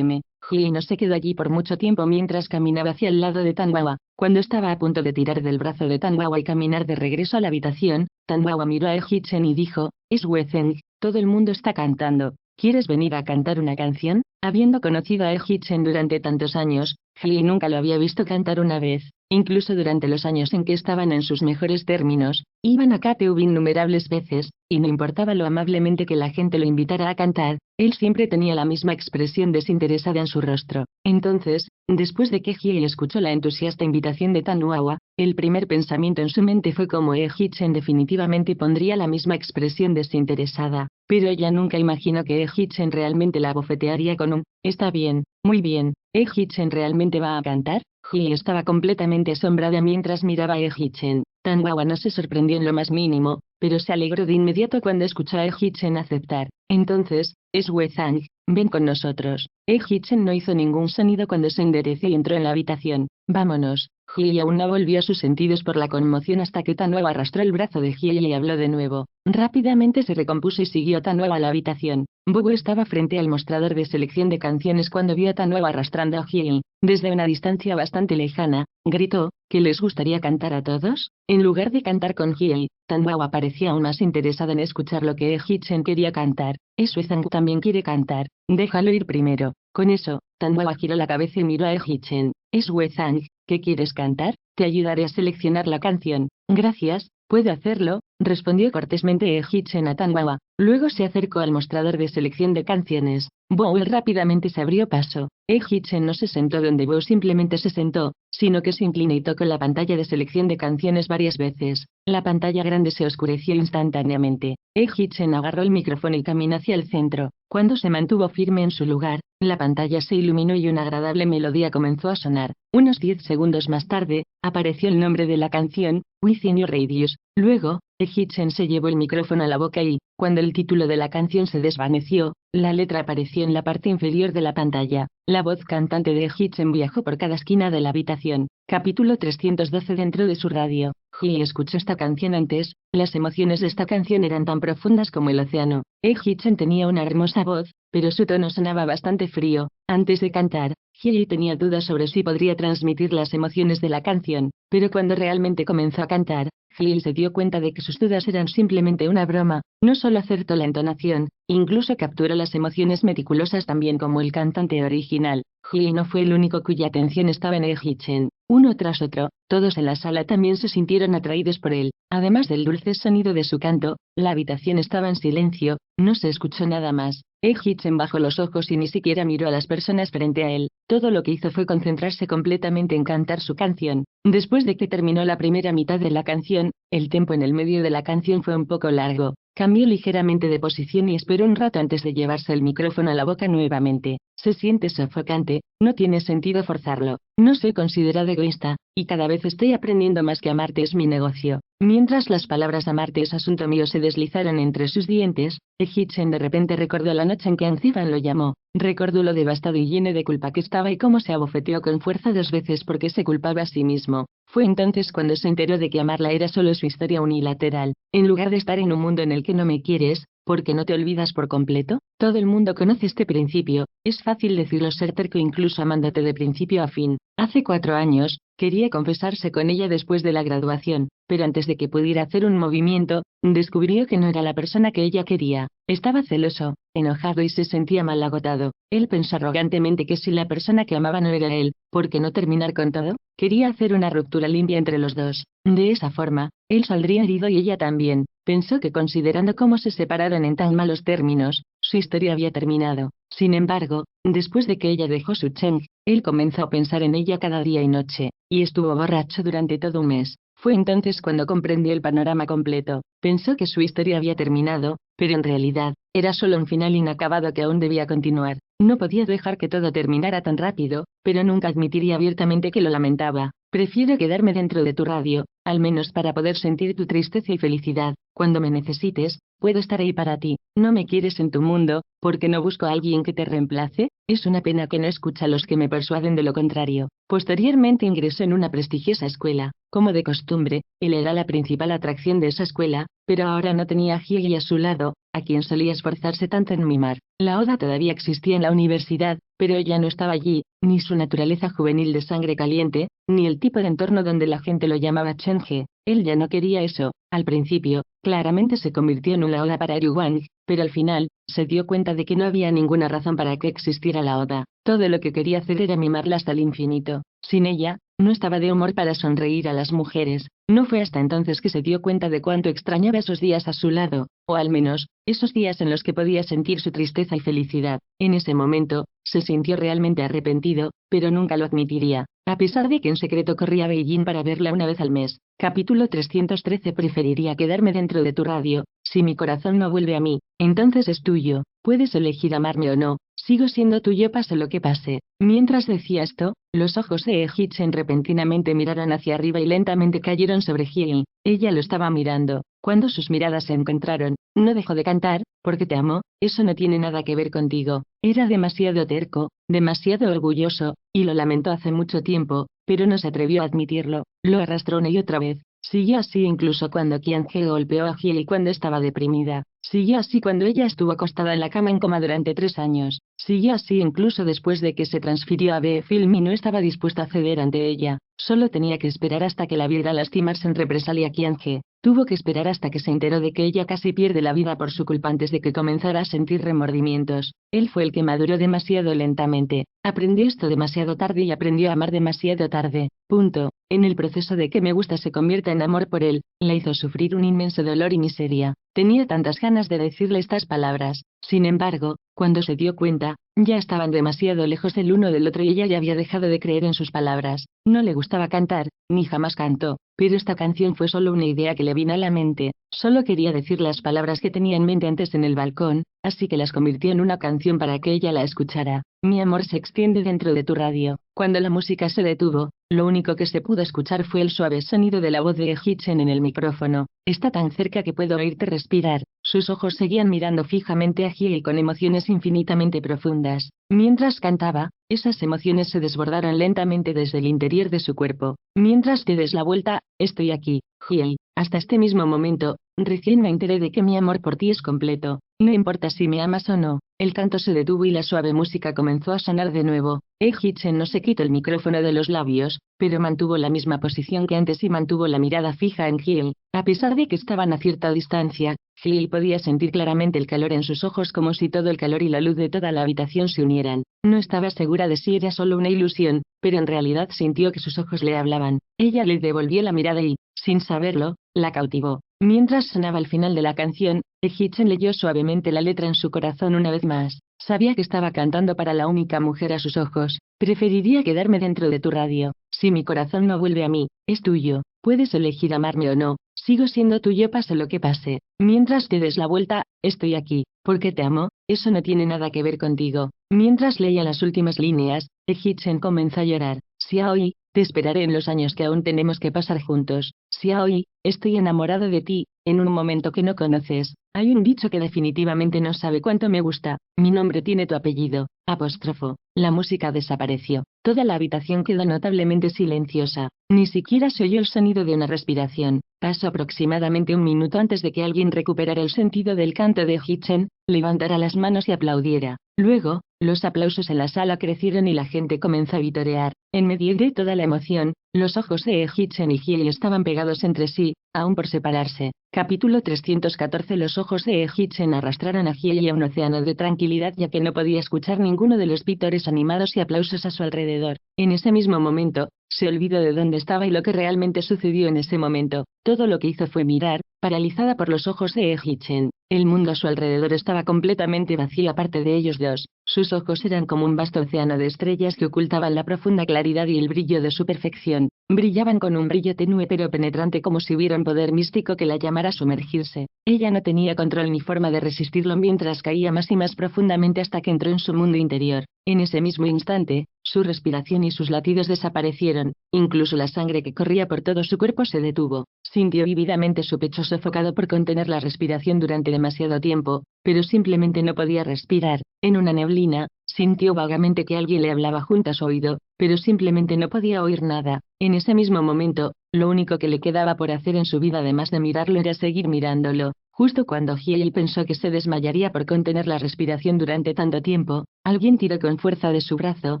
Hye no se quedó allí por mucho tiempo mientras caminaba hacia el lado de Tanwawa. Cuando estaba a punto de tirar del brazo de Tanwawa y caminar de regreso a la habitación, Tanwawa miró a Hee-chan y dijo, es Wei-zang, todo el mundo está cantando. ¿Quieres venir a cantar una canción? Habiendo conocido a Hee-chan durante tantos años, Hye nunca lo había visto cantar una vez. Incluso durante los años en que estaban en sus mejores términos, iban a KTV innumerables veces, y no importaba lo amablemente que la gente lo invitara a cantar, él siempre tenía la misma expresión desinteresada en su rostro. Entonces, después de que Hye escuchó la entusiasta invitación de Tanwawa, el primer pensamiento en su mente fue como Hee-chan definitivamente pondría la misma expresión desinteresada, pero ella nunca imaginó que Hee-chan realmente la abofetearía con un, está bien, muy bien, Hee-chan realmente va a cantar. Hye estaba completamente asombrada mientras miraba a Hee-chan. Tanwawa no se sorprendió en lo más mínimo, pero se alegró de inmediato cuando escuchó a Hee-chan aceptar. Entonces, es Wei-zang, ven con nosotros. Hee-chan no hizo ningún sonido cuando se enderezó y entró en la habitación. Vámonos. Hye aún no volvió a sus sentidos por la conmoción hasta que Tanwawa arrastró el brazo de Hye y habló de nuevo. Rápidamente se recompuso y siguió a Tanwawa a la habitación. Bobo estaba frente al mostrador de selección de canciones cuando vio a Tanwawa arrastrando a Hye. Desde una distancia bastante lejana, gritó, ¿que les gustaría cantar a todos? En lugar de cantar con Hye, Tanwawa parecía aún más interesada en escuchar lo que Hee-chan quería cantar. Wei-zang también quiere cantar, déjalo ir primero. Con eso, Tanwawa giró la cabeza y miró a Hee-chan. Wei-zang, ¿qué quieres cantar? Te ayudaré a seleccionar la canción. Gracias, puedo hacerlo, respondió cortésmente Hee-chan a Tanwawa. Luego se acercó al mostrador de selección de canciones. Bow rápidamente se abrió paso. Hee-chan no se sentó donde Bow simplemente se sentó, sino que se inclinó y tocó la pantalla de selección de canciones varias veces. La pantalla grande se oscureció instantáneamente. Hitchen agarró el micrófono y caminó hacia el centro. Cuando se mantuvo firme en su lugar, la pantalla se iluminó y una agradable melodía comenzó a sonar. Unos 10 segundos más tarde, apareció el nombre de la canción, Within Your Radius. Luego, Hitchen se llevó el micrófono a la boca y, cuando el título de la canción se desvaneció, la letra apareció en la parte inferior de la pantalla. La voz cantante de Hitchen viajó por cada esquina de la habitación. Capítulo 312 dentro de su radio. He escuchó esta canción antes, las emociones de esta canción eran tan profundas como el océano. Hitchen tenía una hermosa voz, pero su tono sonaba bastante frío. Antes de cantar, He tenía dudas sobre si podría transmitir las emociones de la canción, pero cuando realmente comenzó a cantar, He se dio cuenta de que sus dudas eran simplemente una broma. No solo acertó la entonación, incluso capturó las emociones meticulosas también como el cantante original. He no fue el único cuya atención estaba en Hitchen. Uno tras otro, todos en la sala también se sintieron atraídos por él. Además del dulce sonido de su canto, la habitación estaba en silencio, no se escuchó nada más. Hitchen bajó los ojos y ni siquiera miró a las personas frente a él. Todo lo que hizo fue concentrarse completamente en cantar su canción. Después de que terminó la primera mitad de la canción, el tempo en el medio de la canción fue un poco largo. Cambió ligeramente de posición y esperó un rato antes de llevarse el micrófono a la boca nuevamente. Se siente sofocante, no tiene sentido forzarlo. No soy considerado egoísta, y cada vez estoy aprendiendo más que amarte es mi negocio. Mientras las palabras amarte es asunto mío se deslizaron entre sus dientes, Hitchen de repente recordó la noche en que Anziban lo llamó. Recordó lo devastado y lleno de culpa que estaba y cómo se abofeteó con fuerza 2 veces porque se culpaba a sí mismo. Fue entonces cuando se enteró de que amarla era solo su historia unilateral. En lugar de estar en un mundo en el que no me quieres, ¿por qué no te olvidas por completo? Todo el mundo conoce este principio, es fácil decirlo ser terco incluso amándote de principio a fin. Hace 4 años, quería confesarse con ella después de la graduación, pero antes de que pudiera hacer un movimiento, descubrió que no era la persona que ella quería. Estaba celoso, enojado y se sentía mal agotado. Él pensó arrogantemente que si la persona que amaba no era él, ¿por qué no terminar con todo? Quería hacer una ruptura limpia entre los dos. De esa forma, él saldría herido y ella también. Pensó que considerando cómo se separaron en tan malos términos, su historia había terminado. Sin embargo, después de que ella dejó su Cheng, él comenzó a pensar en ella cada día y noche, y estuvo borracho durante todo un mes. Fue entonces cuando comprendió el panorama completo. Pensó que su historia había terminado, pero en realidad, era solo un final inacabado que aún debía continuar. No podía dejar que todo terminara tan rápido, pero nunca admitiría abiertamente que lo lamentaba. Prefiero quedarme dentro de tu radio, al menos para poder sentir tu tristeza y felicidad. Cuando me necesites, puedo estar ahí para ti. ¿No me quieres en tu mundo, porque no busco a alguien que te reemplace? Es una pena que no escucha a los que me persuaden de lo contrario. Posteriormente ingresó en una prestigiosa escuela. Como de costumbre, él era la principal atracción de esa escuela, pero ahora no tenía a Hyegi a su lado, a quien solía esforzarse tanto en mimar. La Oda todavía existía en la universidad, pero ella no estaba allí, ni su naturaleza juvenil de sangre caliente, ni el tipo de entorno donde la gente lo llamaba Chenge. Él ya no quería eso. Al principio, claramente se convirtió en una Oda para Ryuwang, pero al final, se dio cuenta de que no había ninguna razón para que existiera la Oda. Todo lo que quería hacer era mimarla hasta el infinito. Sin ella, no estaba de humor para sonreír a las mujeres. No fue hasta entonces que se dio cuenta de cuánto extrañaba esos días a su lado, o al menos, esos días en los que podía sentir su tristeza y felicidad. En ese momento, se sintió realmente arrepentido, pero nunca lo admitiría, a pesar de que en secreto corría a Beijing para verla una vez al mes. Capítulo 313 Preferiría quedarme dentro de tu radio. Si mi corazón no vuelve a mí, entonces es tuyo. Puedes elegir amarme o no. Sigo siendo tuyo pase lo que pase. Mientras decía esto, los ojos de Hitchen repentinamente miraron hacia arriba y lentamente cayeron sobre Hyegi. Ella lo estaba mirando. Cuando sus miradas se encontraron, no dejó de cantar, porque te amo, eso no tiene nada que ver contigo. Era demasiado terco, demasiado orgulloso, y lo lamentó hace mucho tiempo, pero no se atrevió a admitirlo. Lo arrastró una y otra vez. Siguió así incluso cuando Qiange golpeó a Hyegi cuando estaba deprimida. Siguió así cuando ella estuvo acostada en la cama en coma durante 3 años. Siguió así incluso después de que se transfirió a B-Film y no estaba dispuesta a ceder ante ella. Solo tenía que esperar hasta que la viera lastimarse en represalia a Qiange. Tuvo que esperar hasta que se enteró de que ella casi pierde la vida por su culpa antes de que comenzara a sentir remordimientos. Él fue el que maduró demasiado lentamente. Aprendió esto demasiado tarde y aprendió a amar demasiado tarde. Punto. En el proceso de que me gusta se convierta en amor por él, la hizo sufrir un inmenso dolor y miseria. Tenía tantas ganas de decirle estas palabras. Sin embargo, Cuando se dio cuenta, ya estaban demasiado lejos el uno del otro y ella ya había dejado de creer en sus palabras. No le gustaba cantar, ni jamás cantó, pero esta canción fue solo una idea que le vino a la mente. Solo quería decir las palabras que tenía en mente antes en el balcón, así que las convirtió en una canción para que ella la escuchara. Mi amor se extiende dentro de tu radio. Cuando la música se detuvo, lo único que se pudo escuchar fue el suave sonido de la voz de Hitchen en el micrófono. Está tan cerca que puedo oírte respirar. Sus ojos seguían mirando fijamente a Hill con emociones infinitamente profundas. Mientras cantaba, esas emociones se desbordaron lentamente desde el interior de su cuerpo. Mientras te des la vuelta, estoy aquí, Hill. Hasta este mismo momento, recién me enteré de que mi amor por ti es completo. No importa si me amas o no. El canto se detuvo y la suave música comenzó a sonar de nuevo. Hitchen no se quitó el micrófono de los labios, pero mantuvo la misma posición que antes y mantuvo la mirada fija en Hill. A pesar de que estaban a cierta distancia, Hill podía sentir claramente el calor en sus ojos, como si todo el calor y la luz de toda la habitación se unieran. No estaba segura de si era solo una ilusión, pero en realidad sintió que sus ojos le hablaban. Ella le devolvió la mirada y, sin saberlo, la cautivó. Mientras sonaba el final de la canción, Hitchen leyó suavemente la letra en su corazón una vez más. Sabía que estaba cantando para la única mujer a sus ojos. Preferiría quedarme dentro de tu radio. Si mi corazón no vuelve a mí, es tuyo. Puedes elegir amarme o no. Sigo siendo tuyo pase lo que pase. Mientras te des la vuelta, estoy aquí. Porque te amo, eso no tiene nada que ver contigo. Mientras leía las últimas líneas, Hitchen comenzó a llorar. Xiaoyi, te esperaré en los años que aún tenemos que pasar juntos. Xiaoyi, estoy enamorado de ti, en un momento que no conoces. Hay un dicho que definitivamente no sabe cuánto me gusta. Mi nombre tiene tu apellido. Apóstrofo. La música desapareció. Toda la habitación quedó notablemente silenciosa. Ni siquiera se oyó el sonido de una respiración. Pasó aproximadamente un minuto antes de que alguien recuperara el sentido del canto de Hitchen, levantara las manos y aplaudiera. Luego, los aplausos en la sala crecieron y la gente comenzó a vitorear. En medio de toda la emoción, los ojos de Hitchen y Hill estaban pegados entre sí, aún por separarse. Capítulo 314. Los ojos de Hitchen arrastraron a Hill a un océano de tranquilidad, ya que no podía escuchar ninguno de los vítores animados y aplausos a su alrededor. En ese mismo momento, se olvidó de dónde estaba y lo que realmente sucedió en ese momento. Todo lo que hizo fue mirar, paralizada por los ojos de Hitchen. El mundo a su alrededor estaba completamente vacío aparte de ellos dos. Sus ojos eran como un vasto océano de estrellas que ocultaban la profunda claridad y el brillo de su perfección. Brillaban con un brillo tenue pero penetrante, como si hubiera un poder místico que la llamara a sumergirse. Ella no tenía control ni forma de resistirlo mientras caía más y más profundamente hasta que entró en su mundo interior. En ese mismo instante, su respiración y sus latidos desaparecieron, incluso la sangre que corría por todo su cuerpo se detuvo. Sintió vívidamente su pecho sofocado por contener la respiración durante demasiado tiempo, pero simplemente no podía respirar. En una neblina, sintió vagamente que alguien le hablaba junto a su oído, pero simplemente no podía oír nada. En ese mismo momento, lo único que le quedaba por hacer en su vida además de mirarlo era seguir mirándolo. Justo cuando Hill pensó que se desmayaría por contener la respiración durante tanto tiempo, alguien tiró con fuerza de su brazo,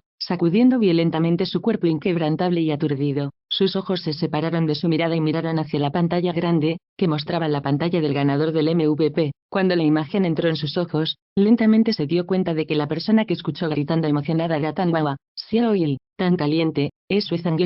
sacudiendo violentamente su cuerpo inquebrantable y aturdido. Sus ojos se separaron de su mirada y miraron hacia la pantalla grande, que mostraba la pantalla del ganador del MVP. Cuando la imagen entró en sus ojos, lentamente se dio cuenta de que la persona que escuchó gritando emocionada era Tan Wawa. Xiaoyi, tan caliente, eso es tan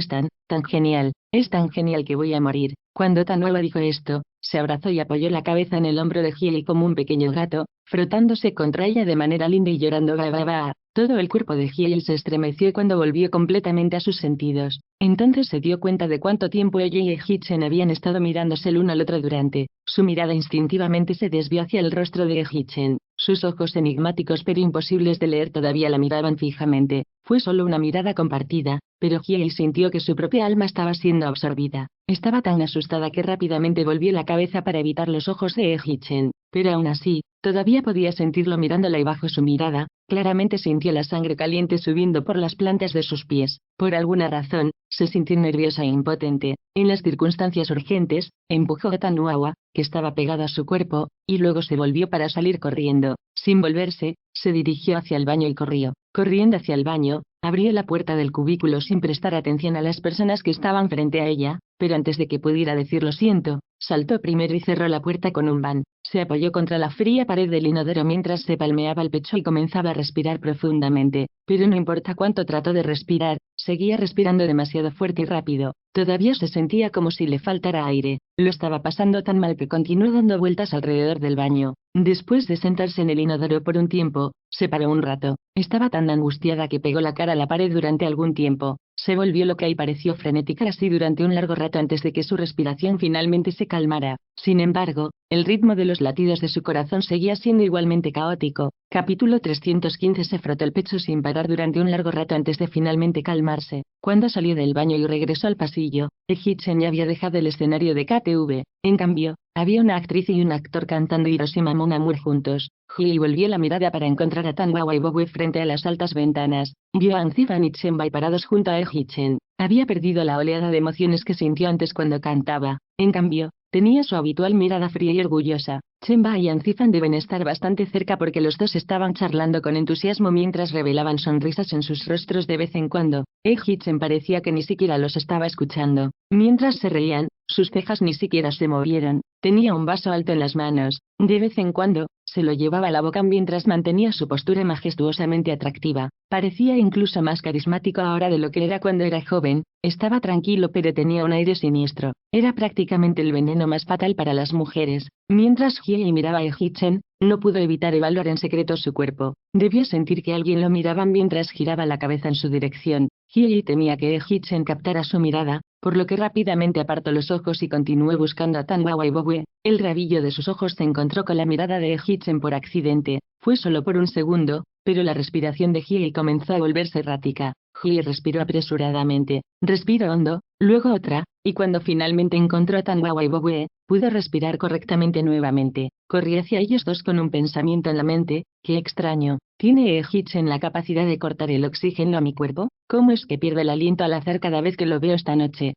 genial, es tan genial que voy a morir. Cuando Tan Wawa dijo esto, se abrazó y apoyó la cabeza en el hombro de Hill como un pequeño gato, frotándose contra ella de manera linda y llorando ba. Todo el cuerpo de Hill se estremeció cuando volvió completamente a sus sentidos. Entonces se dio cuenta de cuánto tiempo ella y Hitchen habían estado mirándose el uno al otro durante. Su mirada instintivamente se desvió hacia el rostro de Hitchen. Sus ojos enigmáticos pero imposibles de leer todavía la miraban fijamente. Fue solo una mirada compartida, pero Hill sintió que su propia alma estaba siendo absorbida. Estaba tan asustada que rápidamente volvió la cabeza para evitar los ojos de Hitchen, pero aún así, todavía podía sentirlo mirándola y bajo su mirada, claramente sintió la sangre caliente subiendo por las plantas de sus pies. Por alguna razón, se sintió nerviosa e impotente. En las circunstancias urgentes, empujó a Tan Wawa, que estaba pegado a su cuerpo, y luego se volvió para salir corriendo. Sin volverse, se dirigió hacia el baño y corrió. Corriendo hacia el baño, abrió la puerta del cubículo sin prestar atención a las personas que estaban frente a ella, pero antes de que pudiera decir lo siento, saltó primero y cerró la puerta con un van. Se apoyó contra la fría pared del inodoro mientras se palmeaba el pecho y comenzaba a respirar profundamente, pero no importa cuánto trató de respirar, seguía respirando demasiado fuerte y rápido. Todavía se sentía como si le faltara aire. Lo estaba pasando tan mal que continuó dando vueltas alrededor del baño. Después de sentarse en el inodoro por un tiempo, Se paró un rato. Estaba tan angustiada que pegó la cara a la pared durante algún tiempo. Se volvió loca y pareció frenética así durante un largo rato antes de que su respiración finalmente se calmara. Sin embargo, el ritmo de los latidos de su corazón seguía siendo igualmente caótico. Capítulo 315. Se frotó el pecho sin parar durante un largo rato antes de finalmente calmarse. Cuando salió del baño y regresó al pasillo, Hitchen ya había dejado el escenario de KTV. En cambio, había una actriz y un actor cantando Hiroshima Mon Amour juntos. Hyei volvió la mirada para encontrar a Tanwawa y Bowie frente a las altas ventanas. Vio a Anzifan y Chenbai parados junto a Hitchen. Había perdido la oleada de emociones que sintió antes cuando cantaba. En cambio, tenía su habitual mirada fría y orgullosa. Chenbai y Anzifan deben estar bastante cerca porque los dos estaban charlando con entusiasmo mientras revelaban sonrisas en sus rostros de vez en cuando. Hitchen parecía que ni siquiera los estaba escuchando. Mientras se reían, sus cejas ni siquiera se movieron. Tenía un vaso alto en las manos. De vez en cuando, se lo llevaba a la boca mientras mantenía su postura majestuosamente atractiva. Parecía incluso más carismático ahora de lo que era cuando era joven. Estaba tranquilo pero tenía un aire siniestro. Era prácticamente el veneno más fatal para las mujeres. Mientras Hyei miraba a Hitchen, no pudo evitar evaluar en secreto su cuerpo. Debió sentir que alguien lo miraba mientras giraba la cabeza en su dirección. Hyei temía que Hitchen captara su mirada, por lo que rápidamente apartó los ojos y continuó buscando a Tanwawa y Bowie. El rabillo de sus ojos se encontró con la mirada de Hitchen por accidente. Fue solo por un segundo, pero la respiración de Hyei comenzó a volverse errática. Hyei respiró apresuradamente. Respiró hondo, luego otra, y cuando finalmente encontró a Tanwawa y Bowie, pudo respirar correctamente nuevamente. Corrí hacia ellos dos con un pensamiento en la mente. ¡Qué extraño! ¿Tiene Hitchen la capacidad de cortar el oxígeno a mi cuerpo? ¿Cómo es que pierde el aliento al azar cada vez que lo veo esta noche?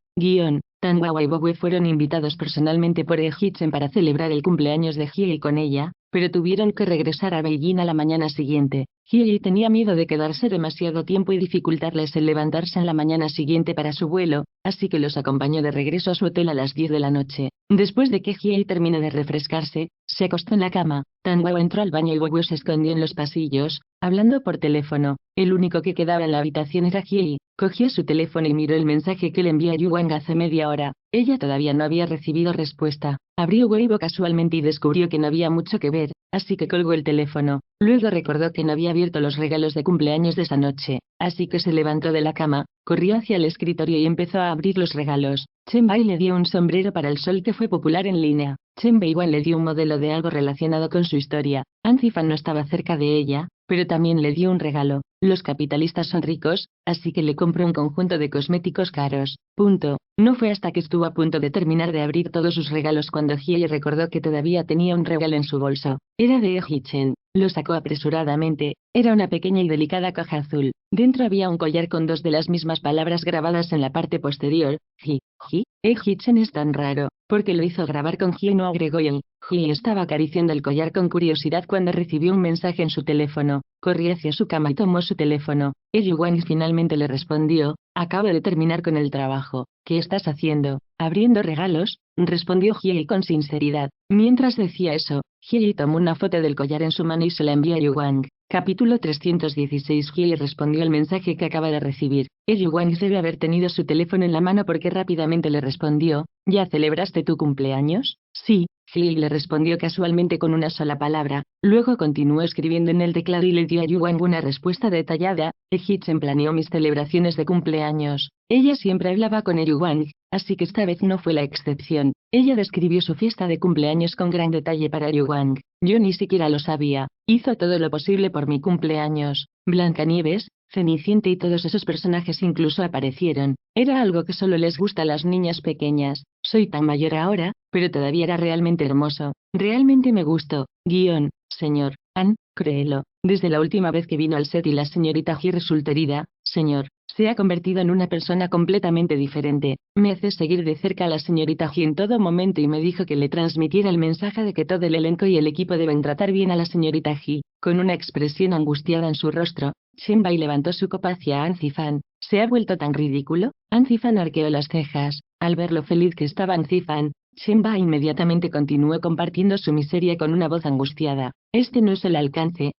Tanwawa y Bowie fueron invitados personalmente por Hitchen para celebrar el cumpleaños de Hyei con ella, pero tuvieron que regresar a Beijing a la mañana siguiente. Hyei tenía miedo de quedarse demasiado tiempo y dificultarles el levantarse en la mañana siguiente para su vuelo, así que los acompañó de regreso a su hotel a las 10 de la noche. Después de que Hyei terminó de refrescarse, se acostó en la cama. Tanwawa entró al baño y Bowie se escondió en los pasillos, hablando por teléfono. El único que quedaba en la habitación era Hyei. Cogió su teléfono y miró el mensaje que le envió a Yuwang hace media hora. Ella todavía no había recibido respuesta. Abrió Weibo casualmente y descubrió que no había mucho que ver, así que colgó el teléfono. Luego recordó que no había abierto los regalos de cumpleaños de esa noche, así que se levantó de la cama, corrió hacia el escritorio y empezó a abrir los regalos. Chenbai le dio un sombrero para el sol que fue popular en línea. Chenbai Wan le dio un modelo de algo relacionado con su historia. Anzifan no estaba cerca de ella, pero también le dio un regalo. Los capitalistas son ricos, así que le compró un conjunto de cosméticos caros. No fue hasta que estuvo a punto de terminar de abrir todos sus regalos cuando Hyei recordó que todavía tenía un regalo en su bolso. Era de Hitchen. Lo sacó apresuradamente. Era una pequeña y delicada caja azul. Dentro había un collar con dos de las mismas palabras grabadas en la parte posterior. Hitchen es tan raro. Porque lo hizo grabar con Hyei, no agregó él. Hyei estaba acariciando el collar con curiosidad cuando recibió un mensaje en su teléfono. Corrió hacia su cama y tomó su teléfono. Yuwang finalmente le respondió: acabo de terminar con el trabajo. ¿Qué estás haciendo? Abriendo regalos, respondió Hyei con sinceridad. Mientras decía eso, Hyei tomó una foto del collar en su mano y se la envió a Yuwang. Capítulo 316. Hyei respondió el mensaje que acaba de recibir. Yuwang debe haber tenido su teléfono en la mano porque rápidamente le respondió: ¿ya celebraste tu cumpleaños? Sí. Hyei le respondió casualmente con una sola palabra. Luego continuó escribiendo en el teclado y le dio a Yuwang una respuesta detallada. Hitchen planeó mis celebraciones de cumpleaños. Ella siempre hablaba con Yuwang, así que esta vez no fue la excepción. Ella describió su fiesta de cumpleaños con gran detalle para Yuwang. Yo ni siquiera lo sabía. Hizo todo lo posible por mi cumpleaños. Blancanieves, Cenicienta y todos esos personajes incluso aparecieron. Era algo que solo les gusta a las niñas pequeñas. Soy tan mayor ahora, pero todavía era realmente hermoso. Realmente me gustó. Señor créelo. Desde la última vez que vino al set y la señorita Ji resultó herida, señor, se ha convertido en una persona completamente diferente. Me hace seguir de cerca a la señorita Ji en todo momento y me dijo que le transmitiera el mensaje de que todo el elenco y el equipo deben tratar bien a la señorita Ji. Con una expresión angustiada en su rostro, Chenbai levantó su copa hacia Anzifan. ¿Se ha vuelto tan ridículo? Anzifan arqueó las cejas. Al ver lo feliz que estaba Anzifan, Chenbai inmediatamente continuó compartiendo su miseria con una voz angustiada. Este no es el alcance.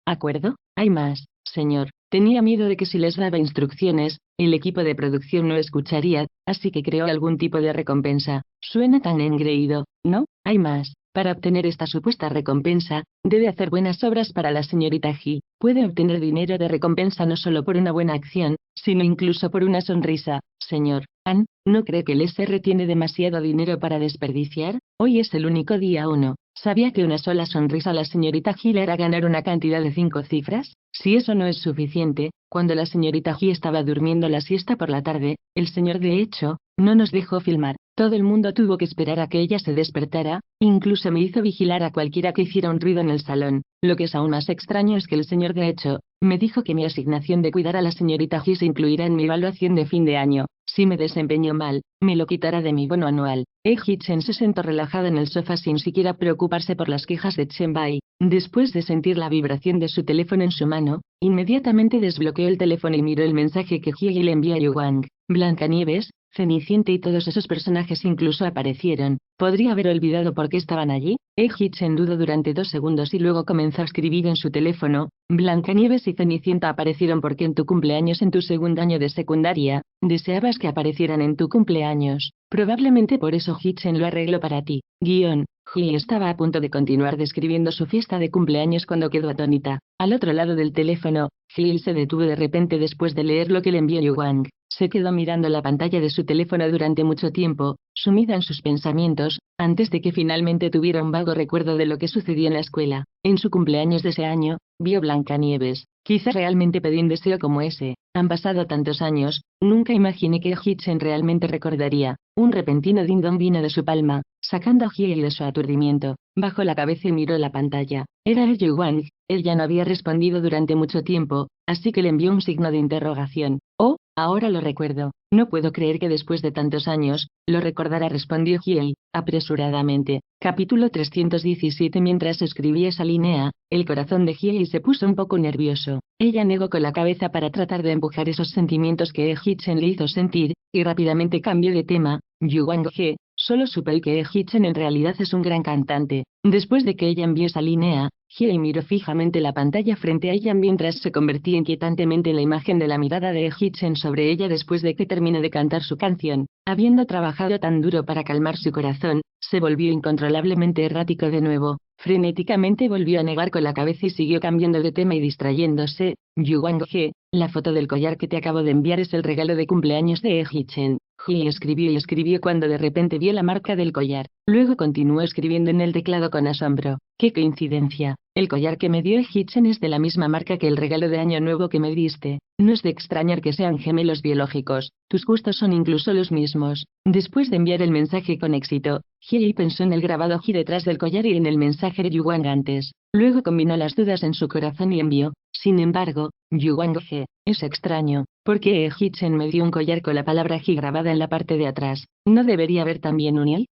¿Acuerdo? Hay más, señor. Tenía miedo de que si les daba instrucciones, el equipo de producción no escucharía, así que creó algún tipo de recompensa. Suena tan engreído, ¿no? Hay más. Para obtener esta supuesta recompensa, debe hacer buenas obras para la señorita Ji. Puede obtener dinero de recompensa no solo por una buena acción, sino incluso por una sonrisa. Señor An, ¿no cree que el SR tiene demasiado dinero para desperdiciar? Hoy es el único día 1. ¿Sabía que una sola sonrisa a la señorita Ji le hará ganar una cantidad de 5 cifras? Si eso no es suficiente, cuando la señorita Ji estaba durmiendo la siesta por la tarde, el señor de hecho, no nos dejó filmar. Todo el mundo tuvo que esperar a que ella se despertara, incluso me hizo vigilar a cualquiera que hiciera un ruido en el salón. Lo que es aún más extraño es que el señor de hecho, me dijo que mi asignación de cuidar a la señorita Ji se incluirá en mi evaluación de fin de año. Si me desempeño mal, me lo quitará de mi bono anual. Ji-chen se sentó relajada en el sofá sin siquiera preocuparse por las quejas de Chen-bai. Después de sentir la vibración de su teléfono en su mano, inmediatamente desbloqueó el teléfono y miró el mensaje que Ji le envió a Yu Wang. Blancanieves, Cenicienta y todos esos personajes incluso aparecieron. ¿Podría haber olvidado por qué estaban allí? Ji-chen dudó durante 2 segundos y luego comenzó a escribir en su teléfono. Blancanieves y Cenicienta aparecieron porque en tu cumpleaños en tu segundo año de secundaria, deseabas que aparecieran en tu cumpleaños. Probablemente por eso Ji-chen lo arregló para ti. Ji estaba a punto de continuar describiendo su fiesta de cumpleaños cuando quedó atónita. Al otro lado del teléfono, Ji se detuvo de repente después de leer lo que le envió Yu Wang. Se quedó mirando la pantalla de su teléfono durante mucho tiempo, sumida en sus pensamientos, antes de que finalmente tuviera un vago recuerdo de lo que sucedió en la escuela. En su cumpleaños de ese año, vio Blancanieves. Quizá realmente pedí un deseo como ese. Han pasado tantos años, nunca imaginé que Ji-chen realmente recordaría. Un repentino ding-dong vino de su palma, sacando a Ji de su aturdimiento. Bajó la cabeza y miró la pantalla. Era el Yu Wang. Él ya no había respondido durante mucho tiempo, así que le envió un signo de interrogación. Oh, ahora lo recuerdo. No puedo creer que después de tantos años, lo recordará, respondió Ji, apresuradamente. Capítulo 317. Mientras escribía esa línea, el corazón de Ji se puso un poco nervioso. Ella negó con la cabeza para tratar de empujar esos sentimientos que Ji-chen le hizo sentir, y rápidamente cambió de tema. Yu Wang He, solo supe que Ji-chen en realidad es un gran cantante. Después de que ella envió esa línea, Ji miró fijamente la pantalla frente a ella mientras se convertía inquietantemente en la imagen de la mirada de Ji-chen sobre ella después de que terminó de cantar su canción. Habiendo trabajado tan duro para calmar su corazón, se volvió incontrolablemente errático de nuevo. Frenéticamente volvió a negar con la cabeza y siguió cambiando de tema y distrayéndose. Yu Wang He, la foto del collar que te acabo de enviar es el regalo de cumpleaños de Ji-chen. Ji escribió y escribió cuando de repente vio la marca del collar. Luego continuó escribiendo en el teclado con asombro. ¡Qué coincidencia! El collar que me dio Ji-chen es de la misma marca que el regalo de Año Nuevo que me diste. No es de extrañar que sean gemelos biológicos. Tus gustos son incluso los mismos. Después de enviar el mensaje con éxito, Ji pensó en el grabado Ji detrás del collar y en el mensaje de Yu Wang antes. Luego combinó las dudas en su corazón y envió. Sin embargo, Yu Wang He, es extraño. ¿Por qué Ji-chen me dio un collar con la palabra Ji grabada en la parte de atrás? ¿No debería haber también un il?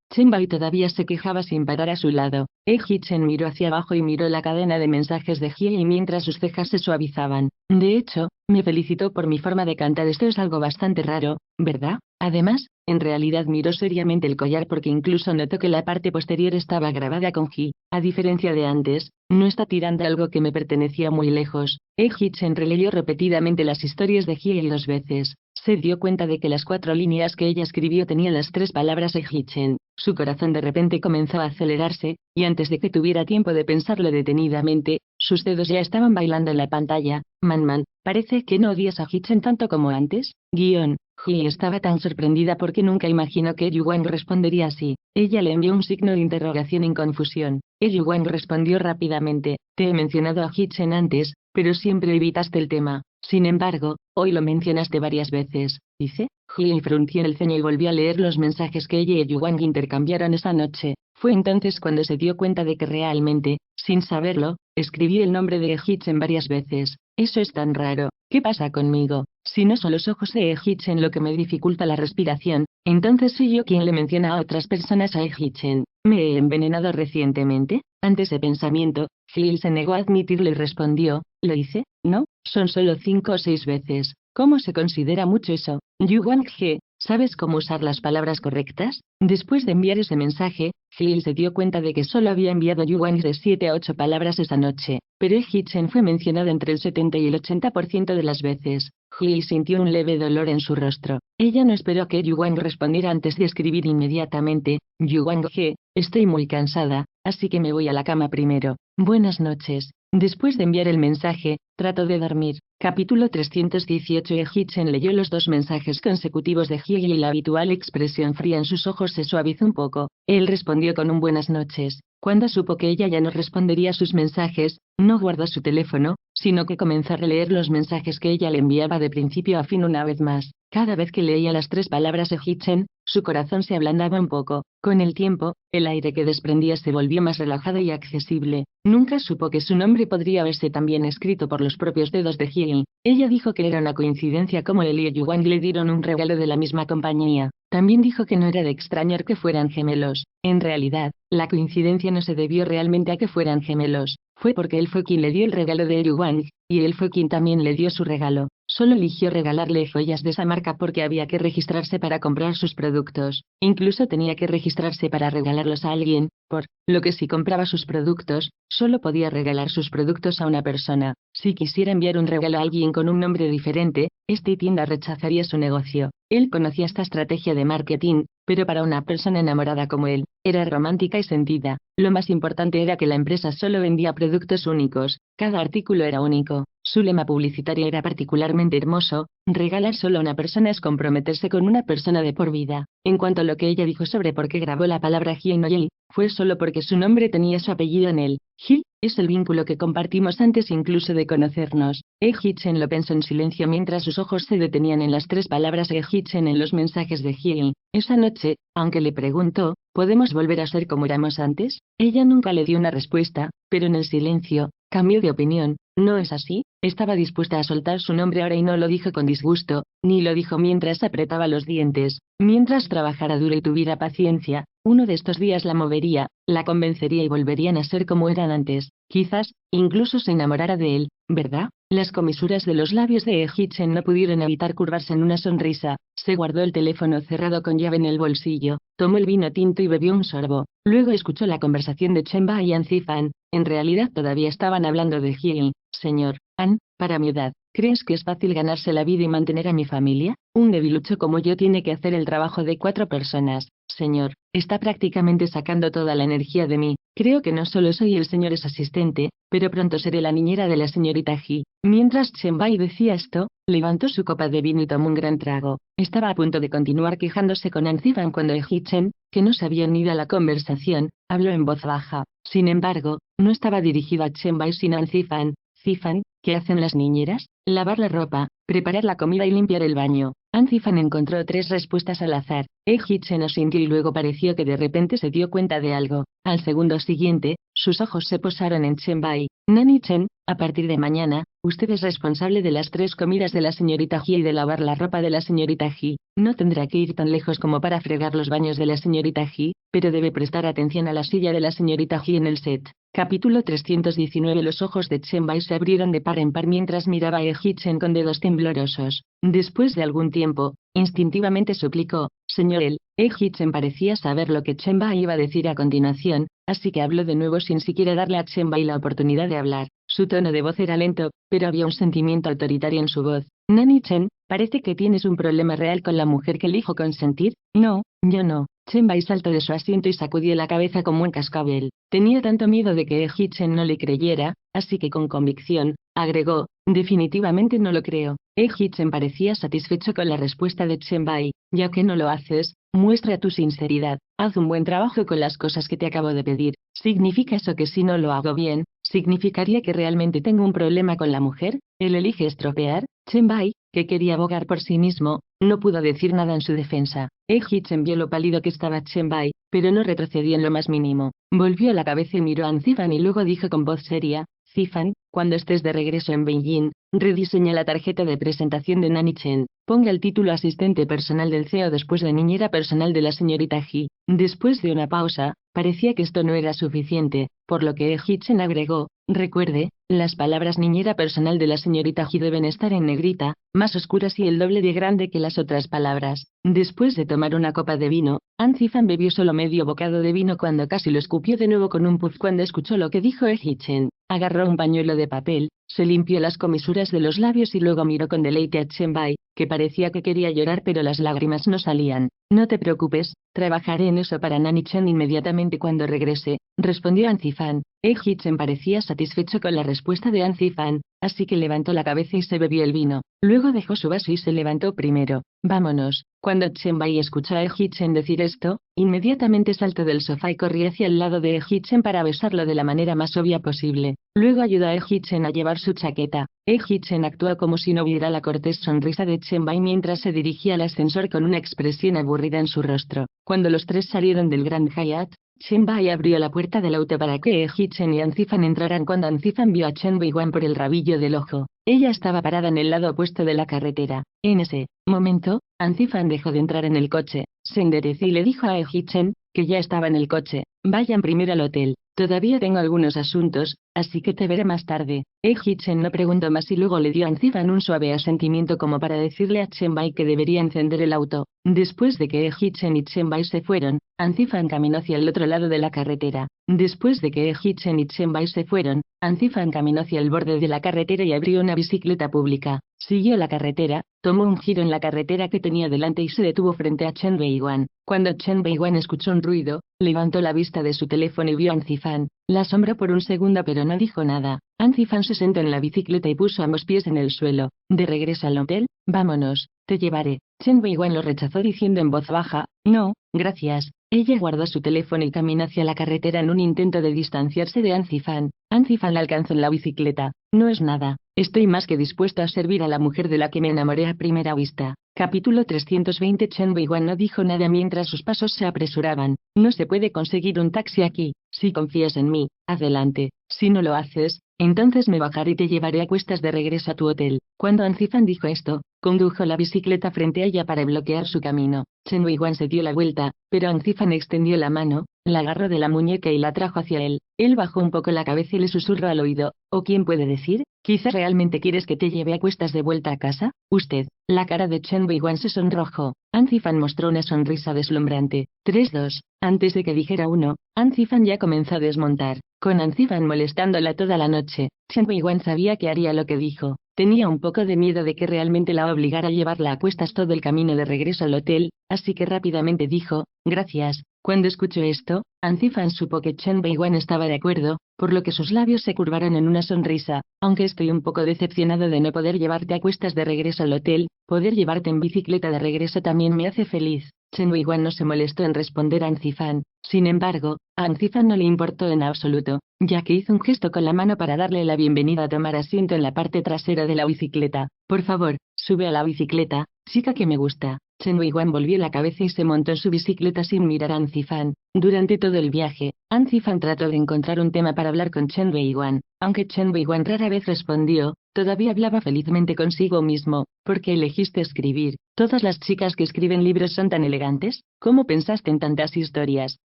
Chen-bai todavía se quejaba sin parar a su lado. Ji-chen miró hacia abajo y miró la cadena de mensajes de Ji mientras sus cejas se suavizaban. De hecho, me felicitó por mi forma de cantar. Esto es algo bastante raro, ¿verdad? Además, en realidad miró seriamente el collar porque incluso notó que la parte posterior estaba grabada con Ji. A diferencia de antes, no está tirando algo que me pertenecía muy lejos. Ji-chen releyó repetidamente las historias de Ji 2 veces. Se dio cuenta de que las 4 líneas que ella escribió tenían las 3 palabras Ji-chen. Su corazón de repente comenzó a acelerarse, y antes de que tuviera tiempo de pensarlo detenidamente, sus dedos ya estaban bailando en la pantalla. Man, parece que no odias a Ji-chen tanto como antes. Ji estaba tan sorprendida porque nunca imaginó que Yu Wang respondería así. Ella le envió un signo de interrogación en confusión. Yu Wang respondió rápidamente. Te he mencionado a Ji-chen antes, pero siempre evitaste el tema. Sin embargo, hoy lo mencionaste varias veces. ¿Dice? Ji frunció el ceño y volvió a leer los mensajes que ella y Yu Wang intercambiaron esa noche. Fue entonces cuando se dio cuenta de que realmente, sin saberlo, escribió el nombre de Ji-chen varias veces. Eso es tan raro. ¿Qué pasa conmigo? Si no son los ojos de Ji-chen lo que me dificulta la respiración, entonces soy yo quien le menciona a otras personas a Ji-chen. ¿Me he envenenado recientemente? Ante ese pensamiento, Ji se negó a admitirlo y respondió, ¿lo hice? No, son solo 5 o 6 veces. ¿Cómo se considera mucho eso? Yu Wang He, ¿sabes cómo usar las palabras correctas? Después de enviar ese mensaje, Ji se dio cuenta de que solo había enviado Yu Wang de 7 a 8 palabras esa noche, pero Ji-chen fue mencionado entre el 70 y el 80% de las veces. Hee sintió un leve dolor en su rostro. Ella no esperó que Yuan respondiera antes de escribir inmediatamente: Yuan-Ge, estoy muy cansada, así que me voy a la cama primero. Buenas noches. Después de enviar el mensaje, trató de dormir. Capítulo 318. Hee-chen leyó los dos mensajes consecutivos de Hye y la habitual expresión fría en sus ojos se suavizó un poco. Él respondió con un buenas noches. Cuando supo que ella ya no respondería a sus mensajes, no guardó su teléfono, sino que comenzó a releer los mensajes que ella le enviaba de principio a fin una vez más. Cada vez que leía las tres palabras de Hee-chen, su corazón se ablandaba un poco. Con el tiempo, el aire que desprendía se volvió más relajado y accesible. Nunca supo que su nombre podría verse también escrito por los propios dedos de Hye. Ella dijo que era una coincidencia como él y Yuan le dieron un regalo de la misma compañía. También dijo que no era de extrañar que fueran gemelos. En realidad, la coincidencia no se debió realmente a que fueran gemelos. Fue porque él fue quien le dio el regalo de Yuan, y él fue quien también le dio su regalo. Solo eligió regalarle joyas de esa marca porque había que registrarse para comprar sus productos. Incluso tenía que registrarse para regalarlos a alguien, por lo que si compraba sus productos, solo podía regalar sus productos a una persona. Si quisiera enviar un regalo a alguien con un nombre diferente, esta tienda rechazaría su negocio. Él conocía esta estrategia de marketing, pero para una persona enamorada como él, era romántica y sentida. Lo más importante era que la empresa solo vendía productos únicos, cada artículo era único. Su lema publicitario era particularmente hermoso: regalar solo a una persona es comprometerse con una persona de por vida. En cuanto a lo que ella dijo sobre por qué grabó la palabra Hye no Ye, fue solo porque su nombre tenía su apellido en él. Hye es el vínculo que compartimos antes incluso de conocernos. Hee-chen lo pensó en silencio mientras sus ojos se detenían en las tres palabras de Hee-chen en los mensajes de Hye. Esa noche, aunque le preguntó, ¿podemos volver a ser como éramos antes? Ella nunca le dio una respuesta, pero en el silencio, cambió de opinión. ¿No es así? Estaba dispuesta a soltar su nombre ahora y no lo dijo con disgusto, ni lo dijo mientras apretaba los dientes. Mientras trabajara duro y tuviera paciencia, uno de estos días la movería, la convencería y volverían a ser como eran antes. Quizás, incluso se enamorara de él, ¿verdad? Las comisuras de los labios de Hee-chen no pudieron evitar curvarse en una sonrisa. Se guardó el teléfono cerrado con llave en el bolsillo, tomó el vino tinto y bebió un sorbo. Luego escuchó la conversación de Chen-ba y An Zifan. En realidad todavía estaban hablando de Hye. Señor An, para mi edad, ¿crees que es fácil ganarse la vida y mantener a mi familia? Un debilucho como yo tiene que hacer el trabajo de 4 personas. Señor, está prácticamente sacando toda la energía de mí. Creo que no solo soy el señor es asistente, pero pronto seré la niñera de la señorita Hee. Mientras Chen-bai decía esto, levantó su copa de vino y tomó un gran trago. Estaba a punto de continuar quejándose con An Zifan cuando Hee-chen, que no se había unido a la conversación, habló en voz baja. Sin embargo, no estaba dirigido a Chen-bai sino a An Zifan. Zifan, ¿qué hacen las niñeras? Lavar la ropa, preparar la comida y limpiar el baño. An Zifan encontró 3 respuestas al azar. Hee-chen asintió y luego pareció que de repente se dio cuenta de algo. Al segundo siguiente, sus ojos se posaron en Chen-bai. Nani-chen, a partir de mañana, usted es responsable de las 3 comidas de la señorita Hee y de lavar la ropa de la señorita Hee. No tendrá que ir tan lejos como para fregar los baños de la señorita Hee, pero debe prestar atención a la silla de la señorita Hee en el set. Capítulo 319. Los ojos de Chen-bai se abrieron de par en par mientras miraba a Hee-chen con dedos temblorosos. Después de algún tiempo, instintivamente suplicó: señor él. Hee-chen parecía saber lo que Chen-bai iba a decir a continuación, así que habló de nuevo sin siquiera darle a Chen-bai la oportunidad de hablar. Su tono de voz era lento, pero había un sentimiento autoritario en su voz. Nani-chen, parece que tienes un problema real con la mujer que elijo consentir. No, yo no. Chen-bai saltó de su asiento y sacudió la cabeza como un cascabel. Tenía tanto miedo de que Hee-chen no le creyera, así que con convicción, agregó: definitivamente no lo creo. Hee-chen parecía satisfecho con la respuesta de Chen-bai. Ya que no lo haces, muestra tu sinceridad. Haz un buen trabajo con las cosas que te acabo de pedir. ¿Significa eso que si no lo hago bien, significaría que realmente tengo un problema con la mujer? ¿Él elige estropear? Chen-bai, que quería abogar por sí mismo, no pudo decir nada en su defensa. Hee-chen vio lo pálido que estaba Chen-bai, pero no retrocedió en lo más mínimo. Volvió la cabeza y miró a An Zifan y luego dijo con voz seria: Zifan, cuando estés de regreso en Beijing, rediseña la tarjeta de presentación de Nani-chen. Ponga el título asistente personal del CEO después de niñera personal de la señorita Hee. Después de una pausa, parecía que esto no era suficiente, por lo que Hee-chen agregó: recuerde, las palabras niñera personal de la señorita Hee deben estar en negrita, más oscuras y el doble de grande que las otras palabras. Después de tomar una copa de vino, An Zifan bebió solo medio bocado de vino cuando casi lo escupió de nuevo con un puff cuando escuchó lo que dijo Hee-chen. Agarró un pañuelo de papel, se limpió las comisuras de los labios y luego miró con deleite a Chen Bai, que parecía que quería llorar pero las lágrimas no salían. No te preocupes, trabajaré en eso para Nanny Chen inmediatamente cuando regrese, respondió Anzifan. Chen parecía satisfecho con la respuesta de Anzifan, así que levantó la cabeza y se bebió el vino. Luego dejó su vaso y se levantó primero. Vámonos. Cuando Chen Bai escuchó a Chen decir esto, inmediatamente saltó del sofá y corrió hacia el lado de Chen para besarlo de la manera más obvia posible. Luego ayudó a Chen a llevar su chaqueta. Chen actuó como si no viera la cortés sonrisa de Chen Bai mientras se dirigía al ascensor con una expresión aburrida en su rostro. Cuando los tres salieron del Grand Hyatt, Chen Bai abrió la puerta del auto para que Chen y Anzifan entraran cuando Anzifan vio a Chen Bai-wan por el rabillo del ojo. Ella estaba parada en el lado opuesto de la carretera. En ese momento, Anzifan dejó de entrar en el coche, se enderezó y le dijo a Chen, que ya estaba en el coche, vayan primero al hotel. Todavía tengo algunos asuntos, así que te veré más tarde. Chen no preguntó más y luego le dio a Anzifan un suave asentimiento como para decirle a Chen Bai que debería encender el auto. Después de que Chen y Chen Bai se fueron, Anzifan caminó hacia el otro lado de la carretera. Después de que Chen y Chen Bai se fueron, Anzifan caminó hacia el borde de la carretera y abrió una bicicleta pública. Siguió la carretera, tomó un giro en la carretera que tenía delante y se detuvo frente a Chen Bai-wan. Cuando Chen Bai-wan escuchó un ruido, levantó la vista de su teléfono y vio a Anzifan. La asombró por un segundo pero no dijo nada. Anzifan se sentó en la bicicleta y puso ambos pies en el suelo. De regreso al hotel, vámonos, te llevaré. Chen Bai-wan lo rechazó diciendo en voz baja, no, gracias. Ella guardó su teléfono y caminó hacia la carretera en un intento de distanciarse de Anzifan. Anzifan la alcanzó en la bicicleta. No es nada, estoy más que dispuesto a servir a la mujer de la que me enamoré a primera vista. Capítulo 320. Chen Bai-wan no dijo nada mientras sus pasos se apresuraban. No se puede conseguir un taxi aquí. Si confías en mí, adelante. Si no lo haces, entonces me bajaré y te llevaré a cuestas de regreso a tu hotel. Cuando Anzifan dijo esto, condujo la bicicleta frente a ella para bloquear su camino. Chen Bai-wan se dio la vuelta, pero Anzifan extendió la mano, la agarró de la muñeca y la trajo hacia él. Él bajó un poco la cabeza y le susurró al oído, ¿o quién puede decir? ¿Quizás realmente quieres que te lleve a cuestas de vuelta a casa? Usted. La cara de Chen Bai-wan se sonrojó. Anzifan mostró una sonrisa deslumbrante. 3-2. Antes de que dijera uno, Anzifan ya comenzó a desmontar. Con Anzifan molestándola toda la noche, Chen Bai-wan sabía que haría lo que dijo. Tenía un poco de miedo de que realmente la obligara a llevarla a cuestas todo el camino de regreso al hotel, así que rápidamente dijo, gracias. Cuando escuchó esto, Anzifan supo que Chen Bai-wan estaba de acuerdo, por lo que sus labios se curvaron en una sonrisa. Aunque estoy un poco decepcionado de no poder llevarte a cuestas de regreso al hotel, poder llevarte en bicicleta de regreso también me hace feliz. Chen Bai-wan no se molestó en responder a Anzifan. Sin embargo, a Anzifan no le importó en absoluto, ya que hizo un gesto con la mano para darle la bienvenida a tomar asiento en la parte trasera de la bicicleta. Por favor, sube a la bicicleta, chica que me gusta. Chen Bai-wan volvió la cabeza y se montó en su bicicleta sin mirar a Anzifan. Durante todo el viaje, Anzifan trató de encontrar un tema para hablar con Chen Bai-wan. Aunque Chen Bai-wan rara vez respondió, todavía hablaba felizmente consigo mismo. ¿Por qué elegiste escribir? ¿Todas las chicas que escriben libros son tan elegantes? ¿Cómo pensaste en tantas historias?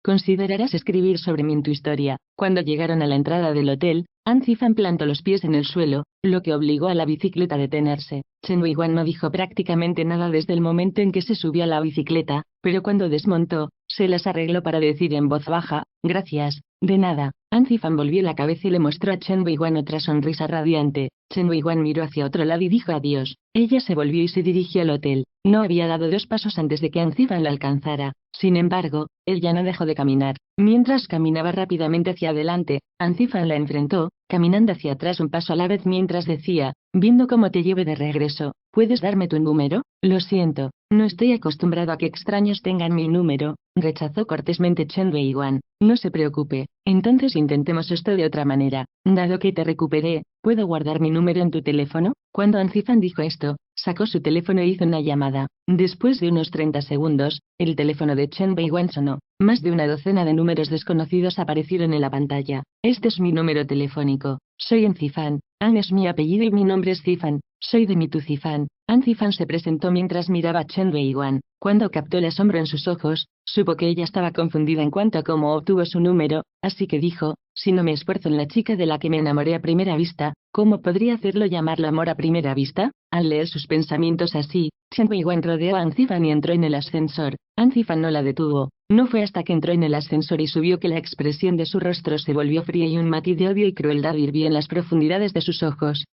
¿Considerarás escribir sobre mí en tu historia? Cuando llegaron a la entrada del hotel, Anzifan plantó los pies en el suelo, lo que obligó a la bicicleta a detenerse. Chen Bai-wan no dijo prácticamente nada desde el momento en que se subió a la bicicleta, pero cuando desmontó, se las arregló para decir en voz baja, gracias, de nada. Anzifan volvió la cabeza y le mostró a Chen Bai-wan otra sonrisa radiante. Chen Bai-wan miró hacia otro lado y dijo adiós. Ella se volvió y se dirigió al hotel. No había dado 2 pasos antes de que Anzifan la alcanzara. Sin embargo, él ya no dejó de caminar. Mientras caminaba rápidamente hacia adelante, Anzifan la enfrentó, caminando hacia atrás un paso a la vez mientras decía, viendo cómo te lleve de regreso, ¿puedes darme tu número? Lo siento, no estoy acostumbrado a que extraños tengan mi número, rechazó cortésmente Chen Bai-wan. No se preocupe, entonces intentemos esto de otra manera. Dado que te recuperé, ¿puedo guardar mi número en tu teléfono? Cuando Anzifan dijo esto, sacó su teléfono e hizo una llamada. Después de unos 30 segundos, el teléfono de Chen Bai-wan sonó. Más de una docena de números desconocidos aparecieron en la pantalla. Este es mi número telefónico. Soy Anzifan. An es mi apellido y mi nombre es Zifan. Soy de Mituzifan. Anzifan se presentó mientras miraba a Chen Bai-wan. Cuando captó el asombro en sus ojos, supo que ella estaba confundida en cuanto a cómo obtuvo su número, así que dijo, si no me esfuerzo en la chica de la que me enamoré a primera vista, ¿Cómo podría hacerlo llamarlo amor a primera vista? Al leer sus pensamientos así, Chen Weiwan rodeó a Anzifan y entró en el ascensor. Anzifan no la detuvo. No fue hasta que entró en el ascensor y subió que la expresión de su rostro se volvió fría y un matiz de odio y crueldad hirvió en las profundidades de sus ojos.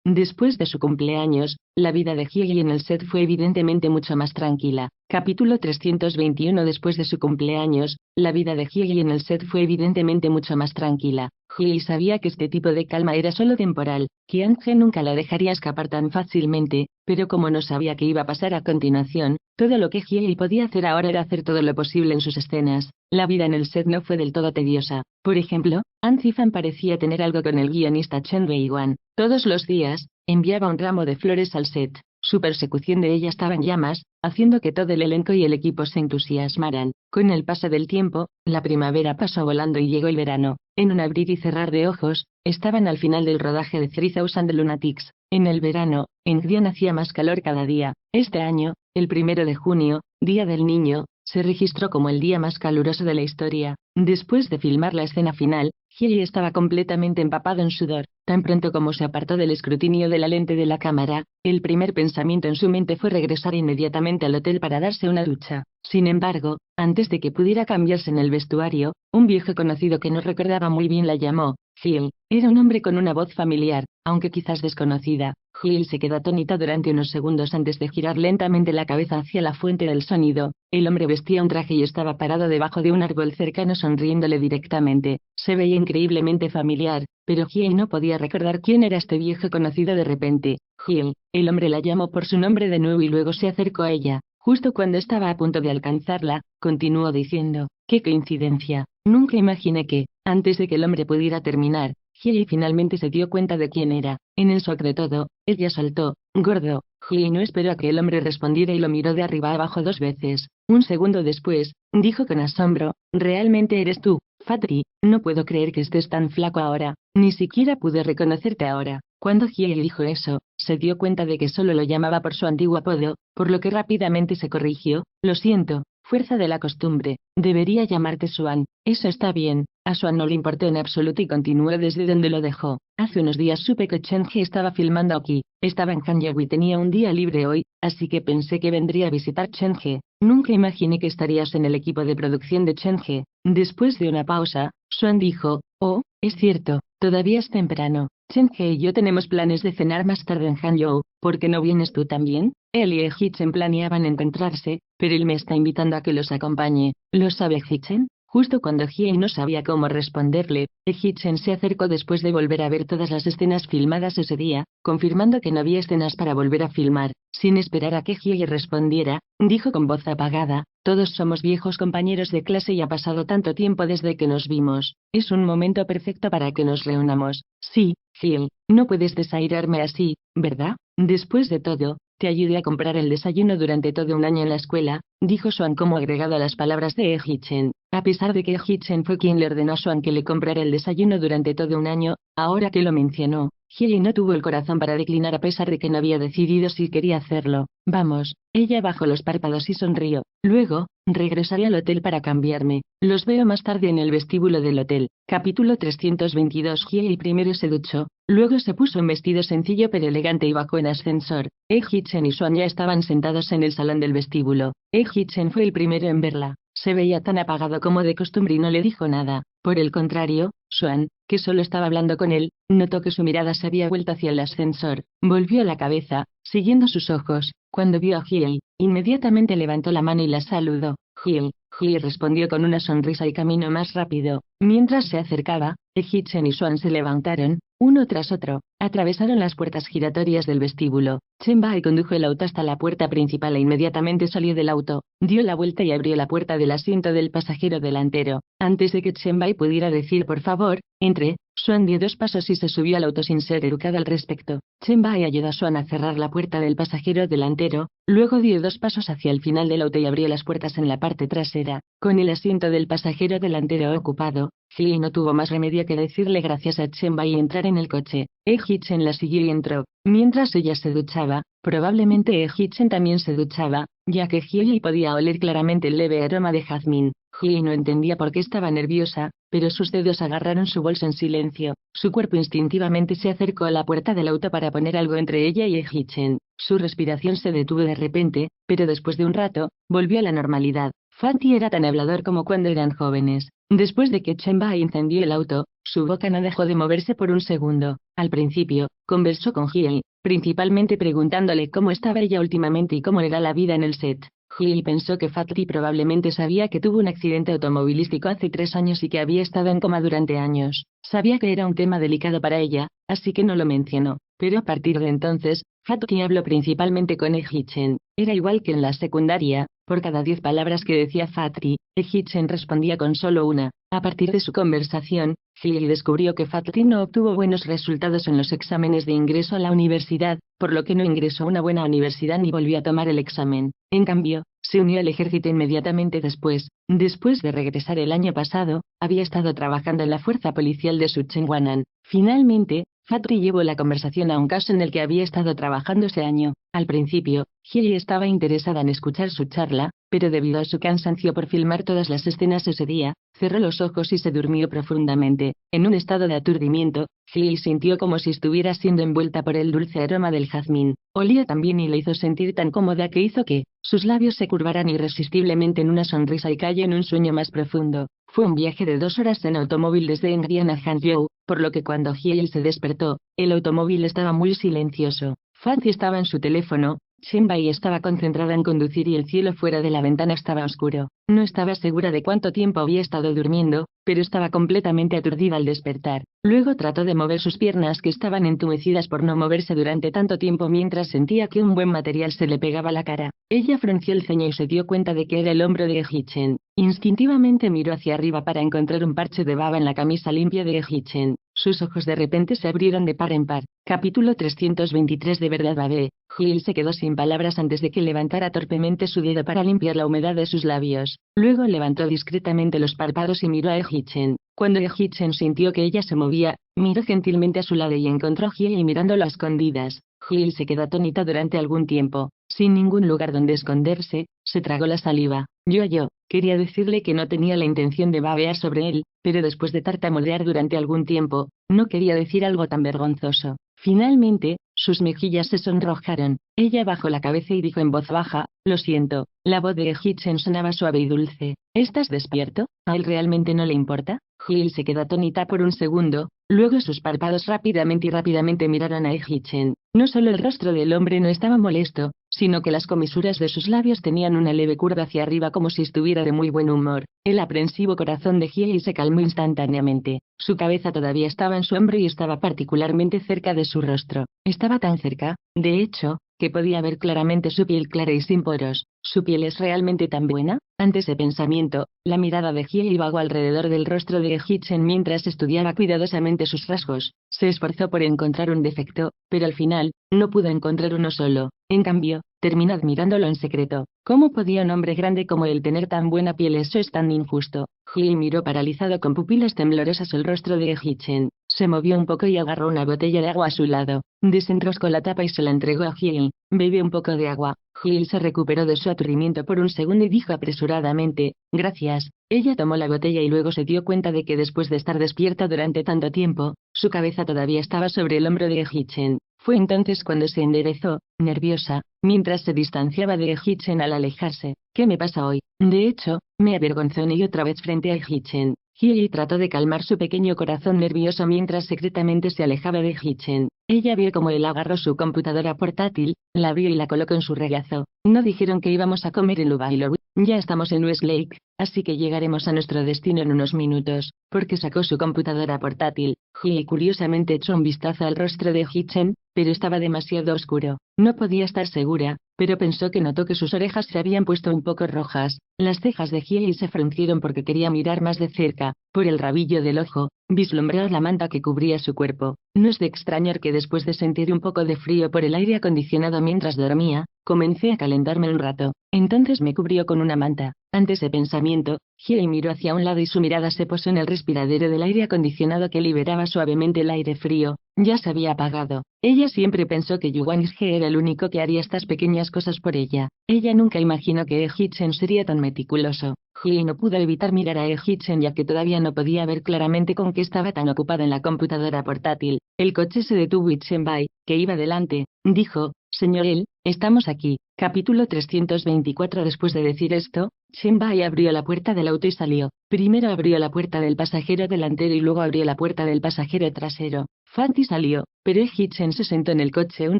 Después de su cumpleaños, la vida de Hyegi en el set fue evidentemente mucho más tranquila. Capítulo 321. Después de su cumpleaños, la vida de Hyegi en el set fue evidentemente mucho más tranquila. Hyegi sabía que este tipo de calma era solo temporal, que Ange nunca la dejaría escapar tan fácilmente, pero como no sabía qué iba a pasar a continuación, todo lo que Hyegi podía hacer ahora era hacer todo lo posible en sus escenas. La vida en el set no fue del todo tediosa. Por ejemplo, Anzifan parecía tener algo con el guionista Chen Weiwan. Todos los días, enviaba un ramo de flores al set. Su persecución de ella estaba en llamas, haciendo que todo el elenco y el equipo se entusiasmaran. Con el paso del tiempo, la primavera pasó volando y llegó el verano. En un abrir y cerrar de ojos, estaban al final del rodaje de 3000 Lunatics. En el verano, en Gyeon hacía más calor cada día. Este año, el 1 de junio, Día del Niño, se registró como el día más caluroso de la historia. Después de filmar la escena final, Hyegi estaba completamente empapado en sudor. Tan pronto como se apartó del escrutinio de la lente de la cámara, el primer pensamiento en su mente fue regresar inmediatamente al hotel para darse una ducha. Sin embargo, antes de que pudiera cambiarse en el vestuario, un viejo conocido que no recordaba muy bien la llamó. Gil. Era un hombre con una voz familiar, aunque quizás desconocida. Gil se quedó atónita durante unos segundos antes de girar lentamente la cabeza hacia la fuente del sonido. El hombre vestía un traje y estaba parado debajo de un árbol cercano sonriéndole directamente. Se veía increíblemente familiar, pero Gil no podía recordar quién era este viejo conocido de repente. Gil. El hombre la llamó por su nombre de nuevo y luego se acercó a ella. Justo cuando estaba a punto de alcanzarla, continuó diciendo, ¡qué coincidencia! Nunca imaginé que, antes de que el hombre pudiera terminar, Hyegi finalmente se dio cuenta de quién era. En el shock de todo, ella saltó, gordo. Hyegi no esperó a que el hombre respondiera y lo miró de arriba abajo 2 veces. Un segundo después, dijo con asombro, ¿realmente eres tú, Fatri? No puedo creer que estés tan flaco ahora, ni siquiera pude reconocerte ahora. Cuando Hyegi dijo eso, se dio cuenta de que solo lo llamaba por su antiguo apodo, por lo que rápidamente se corrigió, lo siento. Fuerza de la costumbre, debería llamarte Swan. Eso está bien. A Swan no le importó en absoluto y continuó desde donde lo dejó. Hace unos días supe que Chen-He estaba filmando aquí. Estaba en Hanyang y tenía un día libre hoy, así que pensé que vendría a visitar Chen-He. Nunca imaginé que estarías en el equipo de producción de Chen-He. Después de una pausa, Swan dijo, oh, es cierto, todavía es temprano. Chen-He y yo tenemos planes de cenar más tarde en Hangzhou, ¿por qué no vienes tú también? Él y Hichen planeaban encontrarse, pero él me está invitando a que los acompañe. ¿Lo sabe Hichen? Justo cuando Hye no sabía cómo responderle, Hichen se acercó después de volver a ver todas las escenas filmadas ese día, confirmando que no había escenas para volver a filmar. Sin esperar a que Hye respondiera, dijo con voz apagada, todos somos viejos compañeros de clase y ha pasado tanto tiempo desde que nos vimos. Es un momento perfecto para que nos reunamos. Sí, Gil, no puedes desairarme así, ¿verdad? Después de todo, te ayudé a comprar el desayuno durante todo un año en la escuela, dijo Swan como agregado a las palabras de Hichen. A pesar de que Hichen fue quien le ordenó a Swan que le comprara el desayuno durante todo un año, ahora que lo mencionó, Hye no tuvo el corazón para declinar a pesar de que no había decidido si quería hacerlo. Vamos, ella bajó los párpados y sonrió. Luego, regresaré al hotel para cambiarme. Los veo más tarde en el vestíbulo del hotel. Capítulo 322. Hye primero se duchó, luego se puso un vestido sencillo pero elegante y bajó en ascensor. Hichen y Swan ya estaban sentados en el salón del vestíbulo. Hichen fue el primero en verla. Se veía tan apagado como de costumbre y no le dijo nada. Por el contrario, Swan, que solo estaba hablando con él, notó que su mirada se había vuelto hacia el ascensor. Volvió la cabeza, siguiendo sus ojos. Cuando vio a Hye, inmediatamente levantó la mano y la saludó. Hye respondió con una sonrisa y caminó más rápido. Mientras se acercaba, Hichen y Swan se levantaron, uno tras otro, atravesaron las puertas giratorias del vestíbulo. Chen Bai condujo el auto hasta la puerta principal e inmediatamente salió del auto, dio la vuelta y abrió la puerta del asiento del pasajero delantero. Antes de que Chen Bai pudiera decir por favor, entre, Swan dio 2 pasos y se subió al auto sin ser educado al respecto. Chen Bai ayudó a Swan a cerrar la puerta del pasajero delantero, luego dio 2 pasos hacia el final del auto y abrió las puertas en la parte trasera. Con el asiento del pasajero delantero ocupado, Hye no tuvo más remedio que decirle gracias a Chen Bai y entrar en el coche. Hichen la siguió y entró. Mientras ella se duchaba, probablemente Hichen también se duchaba, ya que Hye podía oler claramente el leve aroma de jazmín. Hee no entendía por qué estaba nerviosa, pero sus dedos agarraron su bolsa en silencio. Su cuerpo instintivamente se acercó a la puerta del auto para poner algo entre ella y Hee-chen. Su respiración se detuvo de repente, pero después de un rato, volvió a la normalidad. Fatty era tan hablador como cuando eran jóvenes. Después de que Chen-bai incendió el auto, su boca no dejó de moverse por un segundo. Al principio, conversó con Hee, principalmente preguntándole cómo estaba ella últimamente y cómo era la vida en el set. Hee pensó que Fatty probablemente sabía que tuvo un accidente automovilístico hace 3 años y que había estado en coma durante años. Sabía que era un tema delicado para ella, así que no lo mencionó. Pero a partir de entonces, Fatty habló principalmente con Hee-chen. Era igual que en la secundaria, por cada 10 palabras que decía Fatty, Hee-chen respondía con solo una. A partir de su conversación, Hee descubrió que Fatty no obtuvo buenos resultados en los exámenes de ingreso a la universidad, por lo que no ingresó a una buena universidad ni volvió a tomar el examen. En cambio, se unió al ejército inmediatamente después. Después de regresar el año pasado, había estado trabajando en la fuerza policial de Suchengwanan. Finalmente, Fatty llevó la conversación a un caso en el que había estado trabajando ese año. Al principio, Hee estaba interesada en escuchar su charla, pero debido a su cansancio por filmar todas las escenas ese día, cerró los ojos y se durmió profundamente. En un estado de aturdimiento, Hee sintió como si estuviera siendo envuelta por el dulce aroma del jazmín. Olía tan bien y le hizo sentir tan cómoda que hizo que sus labios se curvaran irresistiblemente en una sonrisa y cayó en un sueño más profundo. Fue un viaje de 2 horas en automóvil desde Engrian a Hangzhou, por lo que cuando Hee se despertó, el automóvil estaba muy silencioso. Fancy estaba en su teléfono, Chen-bai estaba concentrada en conducir y el cielo fuera de la ventana estaba oscuro. No estaba segura de cuánto tiempo había estado durmiendo, pero estaba completamente aturdida al despertar. Luego trató de mover sus piernas que estaban entumecidas por no moverse durante tanto tiempo mientras sentía que un buen material se le pegaba a la cara. Ella frunció el ceño y se dio cuenta de que era el hombro de Hee-chen. Instintivamente miró hacia arriba para encontrar un parche de baba en la camisa limpia de Hee-chen. Sus ojos de repente se abrieron de par en par. Capítulo 323 de verdad Babe. Hee se quedó sin palabras antes de que levantara torpemente su dedo para limpiar la humedad de sus labios. Luego levantó discretamente los párpados y miró a Hee-chen. Cuando Hee-chen sintió que ella se movía, miró gentilmente a su lado y encontró a Hee mirándolo a escondidas. Hee se quedó atónita durante algún tiempo. Sin ningún lugar donde esconderse, se tragó la saliva. Yo, quería decirle que no tenía la intención de babear sobre él, pero después de tartamudear durante algún tiempo, no quería decir algo tan vergonzoso. Finalmente, sus mejillas se sonrojaron. Ella bajó la cabeza y dijo en voz baja, lo siento. La voz de Hee-chen sonaba suave y dulce. ¿Estás despierto? ¿A él realmente no le importa? Hee se quedó atónita por un segundo, luego sus párpados rápidamente miraron a Hee-chen. No solo el rostro del hombre no estaba molesto, sino que las comisuras de sus labios tenían una leve curva hacia arriba como si estuviera de muy buen humor. El aprensivo corazón de Hee se calmó instantáneamente. Su cabeza todavía estaba en su hombro y estaba particularmente cerca de su rostro. Estaba tan cerca, de hecho, que podía ver claramente su piel clara y sin poros. ¿Su piel es realmente tan buena? Ante ese pensamiento, la mirada de Hee vagó alrededor del rostro de Hee-chen mientras estudiaba cuidadosamente sus rasgos. Se esforzó por encontrar un defecto, pero al final, no pudo encontrar uno solo. En cambio, terminó admirándolo en secreto. ¿Cómo podía un hombre grande como él tener tan buena piel? Eso es tan injusto. Hee miró paralizado con pupilas temblorosas el rostro de Hee-chen. Se movió un poco y agarró una botella de agua a su lado. Desenroscó la tapa y se la entregó a Hee. Bebe un poco de agua. Hee se recuperó de su aturdimiento por un segundo y dijo apresuradamente, gracias. Ella tomó la botella y luego se dio cuenta de que después de estar despierta durante tanto tiempo, su cabeza todavía estaba sobre el hombro de Hee-chen. Fue entonces cuando se enderezó, nerviosa, mientras se distanciaba de Hee-chen al alejarse. ¿Qué me pasa hoy? De hecho, me avergonzó y otra vez frente a Hee-chen. Hee trató de calmar su pequeño corazón nervioso mientras secretamente se alejaba de Hee-chen. Ella vio cómo él agarró su computadora portátil, la abrió y la colocó en su regazo. No dijeron que íbamos a comer en Lubailor. Ya estamos en Westlake, así que llegaremos a nuestro destino en unos minutos. Porque sacó su computadora portátil. Hee curiosamente echó un vistazo al rostro de Hee-chen, pero estaba demasiado oscuro. No podía estar segura, pero pensó que notó que sus orejas se habían puesto un poco rojas. Las cejas de Hee se fruncieron porque quería mirar más de cerca. Por el rabillo del ojo, vislumbró la manta que cubría su cuerpo. No es de extrañar que después de sentir un poco de frío por el aire acondicionado mientras dormía, Comencé a calentarme un rato, entonces me cubrió con una manta. Ante ese pensamiento, Hiei miró hacia un lado y su mirada se posó en el respiradero del aire acondicionado que liberaba suavemente el aire frío. Ya se había apagado. Ella siempre pensó que Yu Wang-ge era el único que haría estas pequeñas cosas por ella. Ella nunca imaginó que Hee-chen sería tan meticuloso. Hiei no pudo evitar mirar a Hee-chen ya que todavía no podía ver claramente con qué estaba tan ocupada en la computadora portátil. El coche se detuvo y Chen-bai, que iba delante, dijo: «Señor El, estamos aquí». Capítulo 324. Después de decir esto, Chen-bai abrió la puerta del auto y salió. Primero abrió la puerta del pasajero delantero y luego abrió la puerta del pasajero trasero. Fatty salió, pero Hee-chen se sentó en el coche un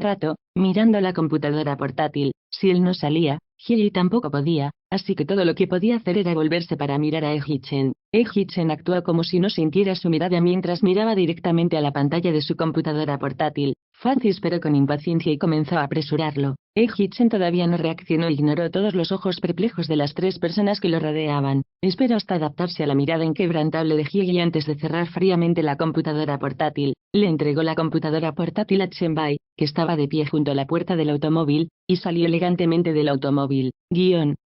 rato, mirando la computadora portátil. Si él no salía, Hiei tampoco podía, así que todo lo que podía hacer era volverse para mirar a Hee-chen. Hee-chen actuó como si no sintiera su mirada mientras miraba directamente a la pantalla de su computadora portátil. Fatty esperó con impaciencia y comenzó a apresurarlo. Hee-chen todavía no reaccionó e ignoró todos los ojos perplejos de las tres personas que lo rodeaban. Esperó hasta adaptarse a la mirada inquebrantable de Hiei antes de cerrar fríamente la computadora portátil. Le entregó la computadora portátil a Chen-bai, que estaba de pie junto a la puerta del automóvil, y salió elegantemente del automóvil.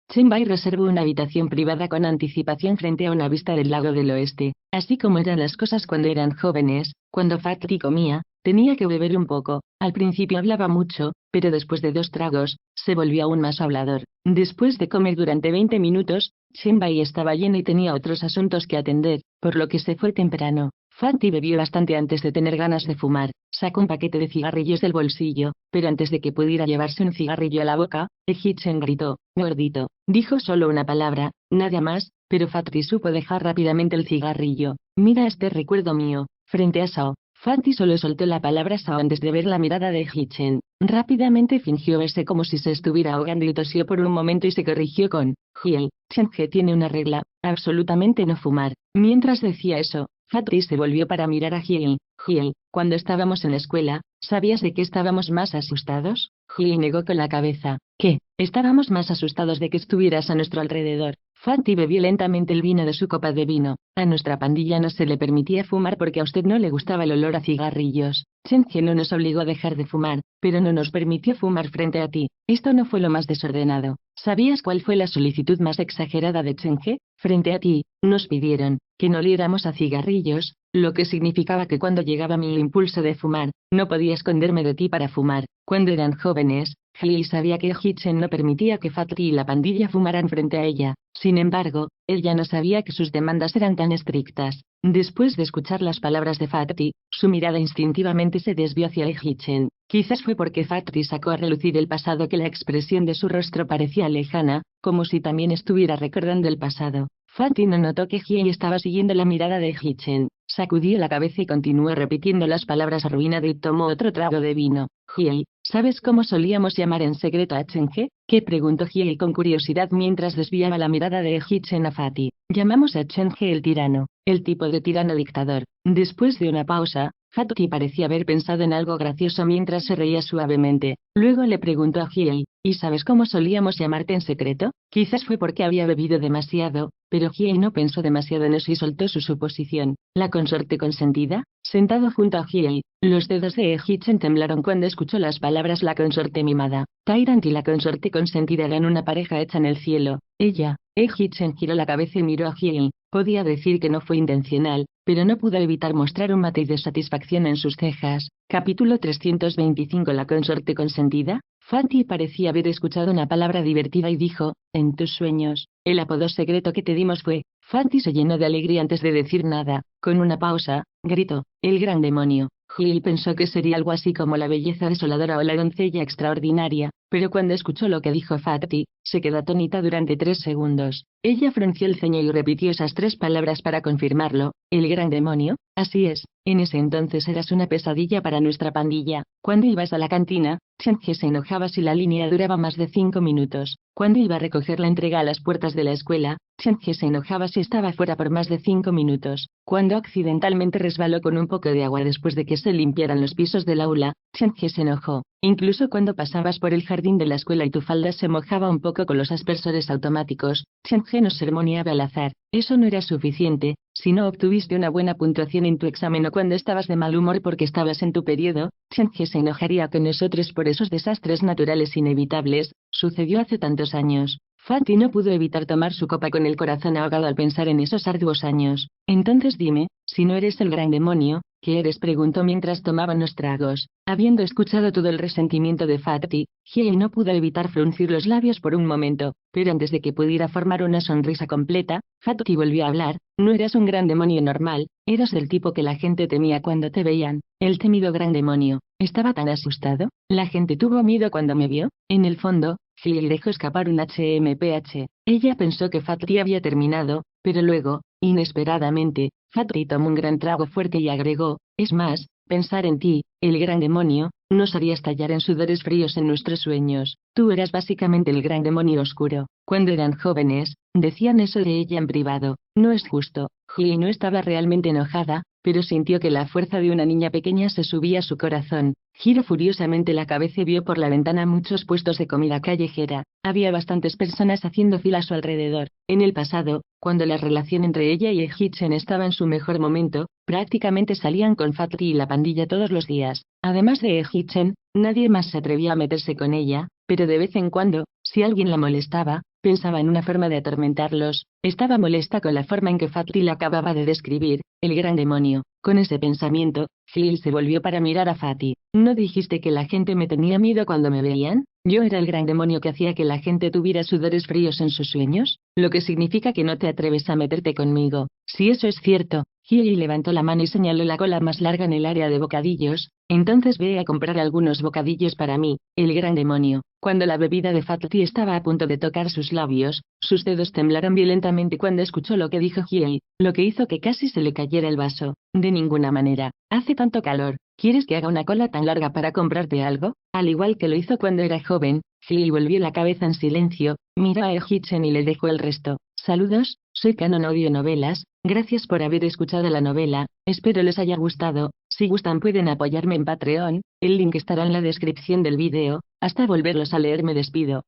Chen-bai reservó una habitación privada con anticipación frente a una vista del lago del oeste. Así como eran las cosas cuando eran jóvenes, cuando Fatty comía, tenía que beber un poco. Al principio hablaba mucho, pero después de 2 tragos, se volvió aún más hablador. Después de comer durante 20 minutos, Chen-bai estaba lleno y tenía otros asuntos que atender, por lo que se fue temprano. Fatty bebió bastante antes de tener ganas de fumar. Sacó un paquete de cigarrillos del bolsillo, pero antes de que pudiera llevarse un cigarrillo a la boca, Hee-chen gritó: «Gordito». Dijo solo una palabra, nada más, pero Fatty supo dejar rápidamente el cigarrillo. «Mira este recuerdo mío». Frente a Sao, Fatty solo soltó la palabra Sao antes de ver la mirada de Hee-chen. Rápidamente fingió verse como si se estuviera ahogando y tosió por un momento y se corrigió con: «Hiei, Chen-ge tiene una regla, absolutamente no fumar». Mientras decía eso, Fatty se volvió para mirar a Hiei. «Hiei, cuando estábamos en la escuela, ¿sabías de qué estábamos más asustados?». Hiei negó con la cabeza. «¿Qué? Estábamos más asustados de que estuvieras a nuestro alrededor». Fatty bebió lentamente el vino de su copa de vino. «A nuestra pandilla no se le permitía fumar porque a usted no le gustaba el olor a cigarrillos. Chen-ge no nos obligó a dejar de fumar, pero no nos permitió fumar frente a ti. Esto no fue lo más desordenado. ¿Sabías cuál fue la solicitud más exagerada de Chen-ge? Frente a ti, nos pidieron que no oliéramos a cigarrillos, lo que significaba que cuando llegaba mi impulso de fumar, no podía esconderme de ti para fumar». Cuando eran jóvenes, Hiei sabía que Hee-chen no permitía que Fatty y la pandilla fumaran frente a ella. Sin embargo, él ya no sabía que sus demandas eran tan estrictas. Después de escuchar las palabras de Fatty, su mirada instintivamente se desvió hacia Hee-chen. Quizás fue porque Fatty sacó a relucir el pasado que la expresión de su rostro parecía lejana, como si también estuviera recordando el pasado. Fatty no notó que Hiei estaba siguiendo la mirada de Hee-chen. Sacudió la cabeza y continuó repitiendo las palabras arruinado y tomó otro trago de vino. «Hiei, ¿sabes cómo solíamos llamar en secreto a Chen-ge?». «¿Qué?», preguntó Hiei con curiosidad mientras desviaba la mirada de Hee-chen a Fatty. «Llamamos a Chen-ge el tirano, el tipo de tirano dictador». Después de una pausa, Fatty parecía haber pensado en algo gracioso mientras se reía suavemente. Luego le preguntó a Hiei: «¿Y sabes cómo solíamos llamarte en secreto?». Quizás fue porque había bebido demasiado, pero Hiei no pensó demasiado en eso y soltó su suposición. «¿La consorte consentida?». Sentado junto a Hiei, los dedos de Hee-chen temblaron cuando escuchó las palabras «la consorte mimada». Tyrant y la consorte consentida eran una pareja hecha en el cielo. Ella, Hee-chen giró la cabeza y miró a Hiei. Podía decir que no fue intencional, pero no pudo evitar mostrar un matiz de satisfacción en sus cejas. Capítulo 325. ¿La consorte consentida? Fatty parecía haber escuchado una palabra divertida y dijo: «En tus sueños». El apodo secreto que te dimos fue. Fatty se llenó de alegría antes de decir nada. Con una pausa, gritó: «El gran demonio». Hiei pensó que sería algo así como la belleza desoladora o la doncella extraordinaria, pero cuando escuchó lo que dijo Fatty, se quedó atónita durante 3 segundos. Ella frunció el ceño y repitió esas 3 palabras para confirmarlo: «¿El gran demonio?». «Así es, en ese entonces eras una pesadilla para nuestra pandilla. Cuando ibas a la cantina, Chen-ge se enojaba si la línea duraba más de 5 minutos. Cuando iba a recoger la entrega a las puertas de la escuela, Chen-ge se enojaba si estaba fuera por más de 5 minutos. Cuando accidentalmente resbaló con un poco de agua después de que se limpiaran los pisos del aula, Chen-ge se enojó. Incluso cuando pasabas por el jardín de la escuela y tu falda se mojaba un poco con los aspersores automáticos, Chen-ge nos sermoneaba al azar. Eso no era suficiente, Si no obtuviste una buena puntuación en tu examen o cuando estabas de mal humor porque estabas en tu periodo, Chenji se enojaría con nosotros por esos desastres naturales inevitables. Sucedió hace tantos años. Fatty no pudo evitar tomar su copa con el corazón ahogado al pensar en esos arduos años. Entonces dime, si no eres el gran demonio, ¿qué eres? Preguntó mientras tomaban los tragos. Habiendo escuchado todo el resentimiento de Fatty, Hiei no pudo evitar fruncir los labios por un momento, pero antes de que pudiera formar una sonrisa completa, Fatty volvió a hablar. No eras un gran demonio normal, eras el tipo que la gente temía cuando te veían, el temido gran demonio. ¿Estaba tan asustado? ¿La gente tuvo miedo cuando me vio? En el fondo, Hiei dejó escapar un HMPH. Ella pensó que Fatty había terminado, pero luego, inesperadamente, Fatty tomó un gran trago fuerte y agregó, es más, pensar en ti, el gran demonio, nos haría estallar en sudores fríos en nuestros sueños. Tú eras básicamente el gran demonio oscuro. Cuando eran jóvenes, decían eso de ella en privado. No es justo. Hiei no estaba realmente enojada, pero sintió que la fuerza de una niña pequeña se subía a su corazón. Giró furiosamente la cabeza y vio por la ventana muchos puestos de comida callejera. Había bastantes personas haciendo fila a su alrededor. En el pasado, cuando la relación entre ella y Hitchen estaba en su mejor momento, prácticamente salían con Fatty y la pandilla todos los días. Además de Hitchen, nadie más se atrevía a meterse con ella, pero de vez en cuando, si alguien la molestaba, pensaba en una forma de atormentarlos. Estaba molesta con la forma en que Fatty la acababa de describir, el gran demonio. Con ese pensamiento, Hiei se volvió para mirar a Fatty. ¿No dijiste que la gente me tenía miedo cuando me veían? ¿Yo era el gran demonio que hacía que la gente tuviera sudores fríos en sus sueños? Lo que significa que no te atreves a meterte conmigo. Si eso es cierto, Hiei levantó la mano y señaló la cola más larga en el área de bocadillos. Entonces ve a comprar algunos bocadillos para mí, el gran demonio. Cuando la bebida de Fatty estaba a punto de tocar sus labios, sus dedos temblaron violentamente cuando escuchó lo que dijo Hiei, lo que hizo que casi se le cayera el vaso. De ninguna manera. Hace tanto calor. ¿Quieres que haga una cola tan larga para comprarte algo? Al igual que lo hizo cuando era joven, Hiei volvió la cabeza en silencio, miró a Hitchen y le dejó el resto. Saludos, soy Canon Audionovelas, gracias por haber escuchado la novela, espero les haya gustado. Si gustan pueden apoyarme en Patreon, el link estará en la descripción del vídeo. Hasta volverlos a leer me despido.